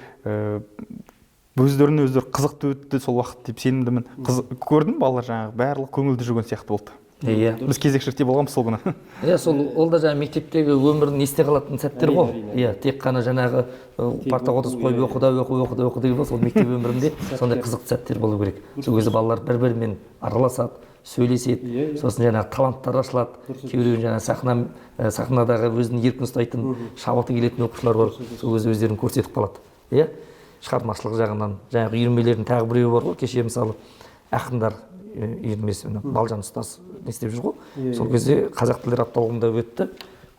өздеріне өздері қызықты өтті сол уақыт деп сенімдімін. Көрдім, балалар жаңағы барлық көңілді жүрген сияқты болды. Иә. Біз кезекшілікте болғанбыз сол күні. Иә, ол да жаңағы мектептегі өмірін есте қалатын сәттер ғой. Иә, тек қана жаңағы партаға отырып қойып оқу деген бол, сол мектеп өмірінде сондай қызықты сәттер болу керек. Сол кезде балалар бір-бірімен араласады, сөйлеседі, сосын жаңағы таланттар ашылады. Кейбіреуін жаңағы сахнадағы өзін еркін ұстайтын, шабыты келетін оқушылар бар, сол кезде өздерін көрсетіп қалады. Иә, шығармашылық жағынан жаңағы үйірмелердің тағы біреуі бар ғой, кеше мысалы ақындар үйірмесі, Балжан ұстаз не істеп жүр ғой. Сол кезде қазақ тілдері апталығында өтті.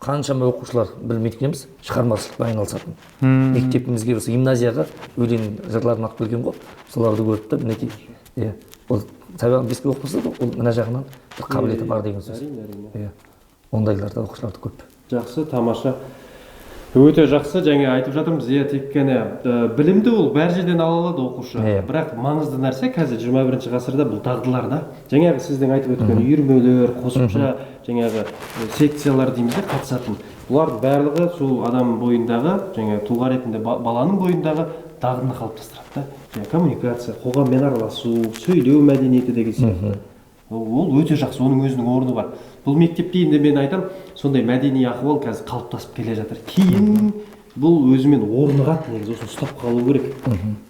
Қаншама оқушылар білмейтініміз шығармашылықпен айналысатын. Мектебімізге осы гимназияға өлең жырларын алып келген ғой. Соларды көріп та мінекей. Иә, ол сабағын беске оқыса да, ол мына жағынан бір қабілеті бар деген сөз. Иә, ондайларда оқушыларды көп. Жақсы, тамаша. Өте жақсы, жаңа айтып жатырмыз, тек қана білімді ол бәр жерден ала алады оқушы. Бірақ маңызды нәрсе қазір 21 ғасырда бұл дағдылар да. Жаңағы сіздің айтып өткен үйірмелер, қосымша жаңағы секциялар дейміз де қатысатын. Бұлардың барлығы сол адам бойындағы, жаңағы тұлға ретінде баланың бойындағы дағдыны қалыптастырады да. Коммуникация, қоғаммен араласу, сөйлеу мәдениеті деген сияқты. Ол өте жақсы, оның өзінің орны бар. Бұл мектепте енді мен айтам, сондай мәдени ахуал қазір қалыптасып келе жатыр. Кейін бұл өзімен орнығады, негізі сосын ұстап қалу керек.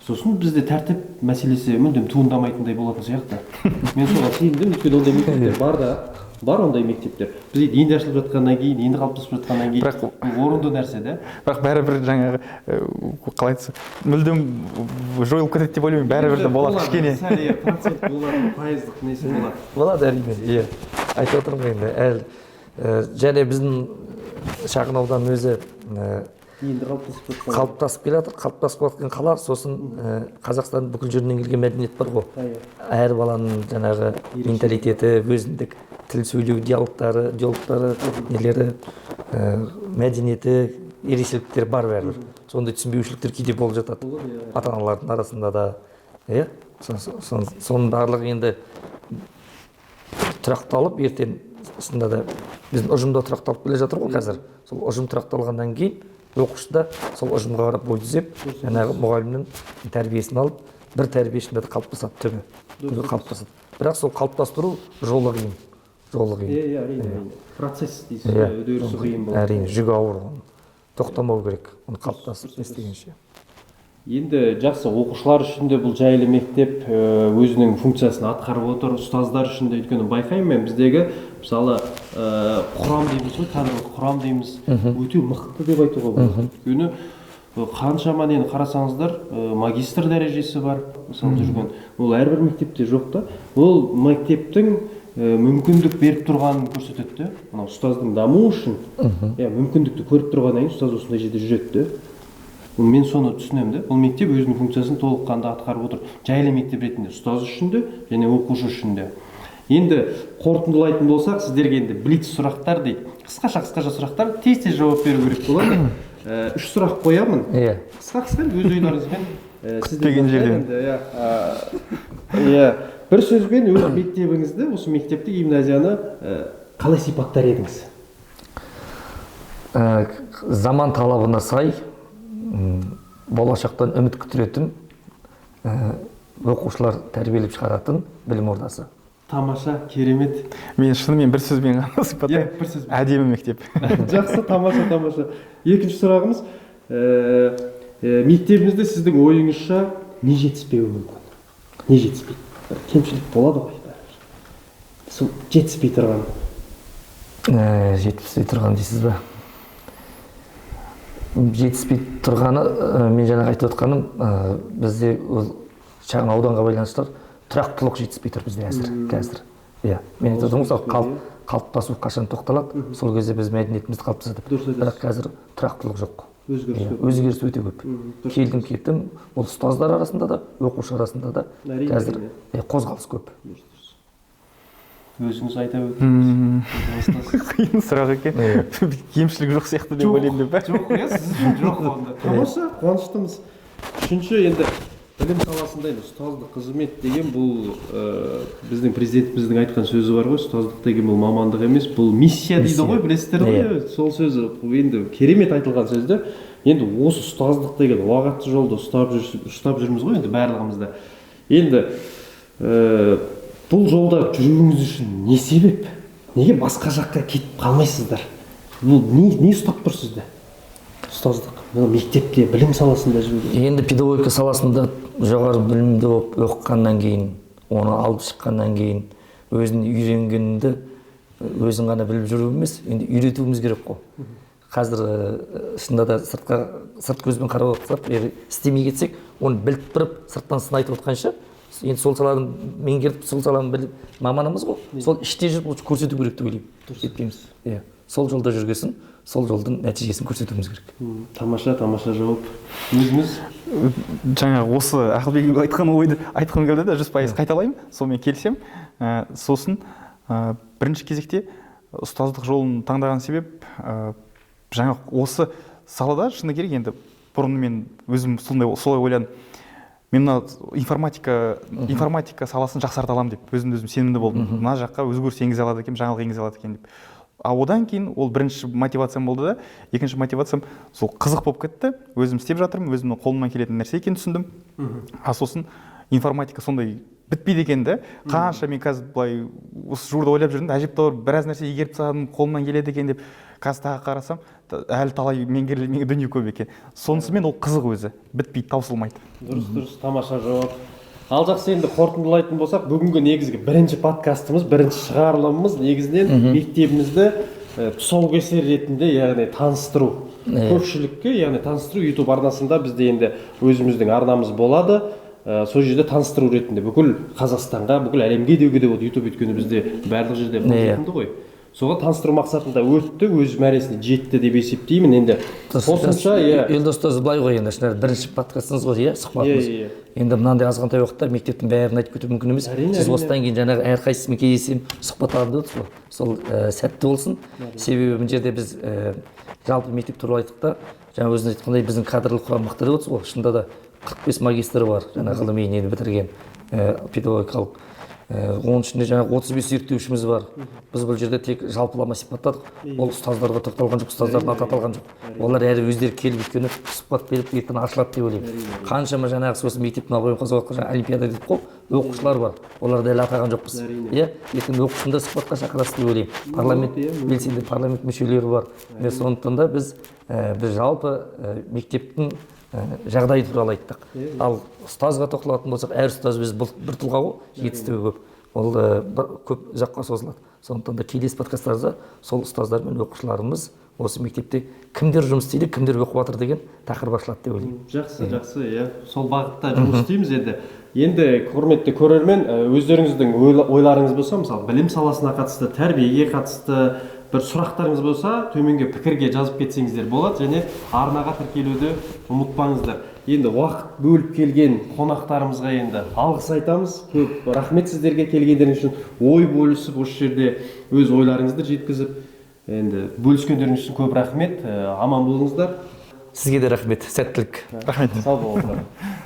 Сосын бізде тәртіп мәселесі мүлдем туындамайтындай болатын сияқты. Мен соған сенімдім, өйткені ондай мектептер бар да. Бар ондай мектептер. Біз енді ашылып жатқаннан кейін, енді қалыптасып жатқаннан кейін орынды нәрсе да. Бірақ бәрібір жаңағы қалай айтса, мүлдем жойылып кетеді деп ойлаймын, бәрібір де болады кішкене. Процент болады, пайыздық несі болады. Болады әрине, иә. Айтып отырмын енді, және біздің шағын аудан өзі енді қалыптасып келе жатыр, қалыптасып жатқан қала, сосын Қазақстан бүкіл жерінен келген мәдениет бар ғой. Әр баланың жаңағы менталитеті, өзіндік тіл сөйлеу диалогтары, нелері, мәдениеті, ерекшеліктер бар бәрібір. Сондай түсінбеушіліктер кейде болып жатады. Ата-аналардың арасында да, иә. Соның барлығы енді тұрақталып, ертең шынында да біздің ұжымда тұрақталып келе жатыр ғой қазір. Сол ұжым тұрақталғаннан кейін оқушы да сол ұжымға қарап бой түзеп, жаңағы мұғалімнің тәрбиесін алып, бір тәрбиешінде де қалыптасады, түбі қалыптасады. Бірақ сол қалыптастыру жолы қиын. Әрине. Процесс дейсіз, үдерісі қиын болады. Әрине, жүк ауыр, тоқтамау керек, оны қалыптасып естегенше. Енді жақсы, оқушылар үшін де бұл жайлы мектеп өзінің функциясын атқарып отыр, ұстаздар үшін де, өйткені байқаймын мен біздегі мысалы құрам дейміз ғой, кадрлық құрам дейміз, өте мықты деп айтуға болады. Өйткені қаншама нені қарасаңыздар, магистр дәрежесі бар, мысалы жүрген. Ол әрбір мектепте жоқ та. Ол мектептің мүмкіндік беріп тұрғанын көрсетеді. Мына ұстаздың дамуы үшін мүмкіндікті көріп тұрғаннан кейін ұстаз осындай жерде жүреді. Мен соны түсінемін де. Бұл мектеп өзінің функциясын толыққанды атқарып отыр. Жайлы мектеп ретінде ұстаз үшін де және оқушы үшін де. Енді қорытындылайтын болсақ, сіздерге енді блиц сұрақтар дейді. Қысқаша сұрақтар, тез жауап беру керек болады. үш сұрақ қоямын. Иә. Қысқа өз ойларыңызбен күтпеген жерден. Иә, бір сөзбен өз мектебіңізді, осы мектепті, гимназияны қалай сипаттар едіңіз? Заман талабына сай, болашақтан үміт күттіретін, оқушылар тәрбиелеп шығаратын білім ордасы. Тамаша, керемет. Мен шынымен бір сөзбен ғана сипаттаймын. Бір сөзбен. Әдемі мектеп. Жақсы, тамаша. Екінші сұрағымыз, мектебіңізде сіздің ойыңызша не жетіспеуі мүмкін? Не жетіспейді? Кемшілік болады ғой. Сол жетіспей тұрған. Жетіспей тұрған дейсіз ба? Жетіспей тұрғаны, мен жаңа айтып отқаным, бізде шағын ауданға байланысты тұрақтылық жетіспей тұр бізде қазір. Иә, мен айтып отырмын, мысалы қалыптасу қашан тоқталады, сол кезде біз мәдениетімізді қалыптасадық. Бірақ қазір тұрақтылық жоқ. Өзгеріс өте көп. Келдім кеттім, ол ұстаздар арасында да, оқушы арасында да қазір қозғалыс көп. Өзіңіз айта өтіңіз. Қиын сұрақ екен. Кемшілік жоқ сияқты деп ойлаймын деп. Жоқ, сіз жоқ онда. Тамаша, қуаныштымыз. Үшінші, енді білім саласында ұстаздық қызмет деген бұл біздің президентіміздің айтқан сөзі бар ғой, ұстаздық деген бұл мамандық емес, бұл миссия дейді ғой, білесіздер ғой. Сол сөзі енді керемет айтылған сөзді. Енді осы ұстаздық деген уақытты жолды ұстап жүрміз ғой енді барлығымызда. Енді бұл жолда жүруіңіз үшін не себеп? Неге басқа жаққа кетіп қалмайсыздар? Бұл не ұстап тұр сізді? Ұстаздық, мектепте, білім саласында жүруге. Енді педагогика саласында жоғары білімді болып оқығаннан кейін, оны алып шыққаннан кейін, өзін үйренгенді өзің ғана біліп жүру емес, енді үйретуіміз керек қой. Қазір шынында да сырт көзбен қарап отырсақ, істемей кетсек, оны біліп тұрып, сырттан сын айтып отқанша, енді сол саланы меңгеріп, сол саланы біліп, маманымыз ғой, сол іште жүріп көрсету керек деп ойлаймын. Жетпейміз. Иә, сол жолда жүргесін, сол жолдың нәтижесін көрсетуіміз керек. Тамаша жауап. Өзіңіз? Жаңа осы Ақылбек айтқан ойды айтқым келді де 100% қайталаймын, сонымен келісемін. Сосын бірінші кезекте ұстаздық жолын таңдаған себеп жаңа осы салада шыны керек енді бұрын мен өзім солай ойладым. Мен информатика саласын жақсарта аламын деп өзім сенімді болдым. Мына жаққа өзгеріс енгізе алады екен, жаңалық енгізе алады екен деп. Одан кейін ол бірінші мотивациям болды да, екінші мотивациям сол қызық болып кетті. Өзім істеп жатырмын, өзімнің қолымнан келетін нәрсе екенін түсіндім. Сосын информатика сондай бітпейді екен де. Қанша мен қазір былай осы жуырда ойлап жүрдім, әжептәуір біраз нәрсе игеріп тастадым, қолымнан келеді екен деп. Қазір тағы қарасам, әлі талай меңгерілмеген дүние көп екен. Сонысымен ол қызық өзі, бітпейді, таусылмайды. Дұрыс, тамаша жауап. Ал жақсы, енді қорытындылайтын болсақ, бүгінгі негізгі бірінші подкастымыз, бірінші шығарылымымыз негізінен мектебімізді тұсаукесер ретінде, яғни таныстыру. Көпшілікке, яғни таныстыру YouTube арнасында бізде енді өзіміздің арнамыз болады. Сол жерде таныстыру ретінде бүкіл Қазақстанға, бүкіл әлемге деуге де болады. YouTube өйткені бізде барлық жерде қолжетімді ғой. Соған таныстыру мақсатында өтті, өз мәресіне жетті деп есептеймін. Енді қосымша, Елдос ұстаз былай ғой, енді бірінші подкастыңыз ғой, сұхбатымыз. Енді мынандай азғантай уақытта мектептің бәрін айтып кету мүмкін емес. Сіз осыдан кейін жаңағы әрқайсысымен кездесем сұхбат алып отырсыз ғой. Сол сәтті болсын. Себебі мына жерде біз жалпы мектеп туралы айттық та, жаңа өзіңіз айтқандай біздің кадрлық құрам мықты деп отырсыз ғой. Шынында да 45 магистрі бар, жаңа ғылыми нені бітірген педагогикалық. Оның ішінде жаңағы 35 зерттеушіміз бар. Біз бұл жерде тек жалпылама сипаттадық. Ол ұстаздарға тоқталған жоқ, ұстаздардың аты аталған жоқ. Олар әрі өздері келіп өйткені сұхбат беріп ертең ашылады деп ойлаймын. Қаншама жаңағы сосын мектептің абыройын қозғап олимпиада деп қой, оқушылар бар. Оларды әлі атаған жоқпыз. Иә, ертең оқушыны сұхбатқа шақырасыз деп ойлаймын. Парламент белсенді парламент мүшелері бар. Сондықтан да біз жалпы мектептің жағдайы туралы айттық. Ал ұстазға тоқталатын болсақ, әр ұстаз біз бір тұлға ғой, жетістігі көп. Ол көп ұзаққа созылады. Сондықтан да келесі подкасттарда сол ұстаздар мен оқушыларымыз осы мектепте кімдер жұмыс істейді, кімдер оқып жатыр деген тақырып ашылады деп ойлаймын. Жақсы, иә. Сол бағытта жұмыс істейміз енді. Енді құрметті көрермен, өздеріңіздің ойларыңыз болса, мысалы білім саласына қатысты, тәрбиеге қатысты бір сұрақтарыңыз болса, төменге пікірге жазып кетсеңіздер болады, және арнаға тіркелуді ұмытпаңыздар. Енді уақыт бөліп келген қонақтарымызға енді алғыс айтамыз. Көп рахмет сіздерге келгендеріңіз үшін, ой бөлісіп, осы жерде өз ойларыңызды жеткізіп, енді бөліскендеріңіз үшін көп рахмет. Аман болыңыздар. сізге де рахмет, сәттілік. Рахмет. Сау болыңыздар.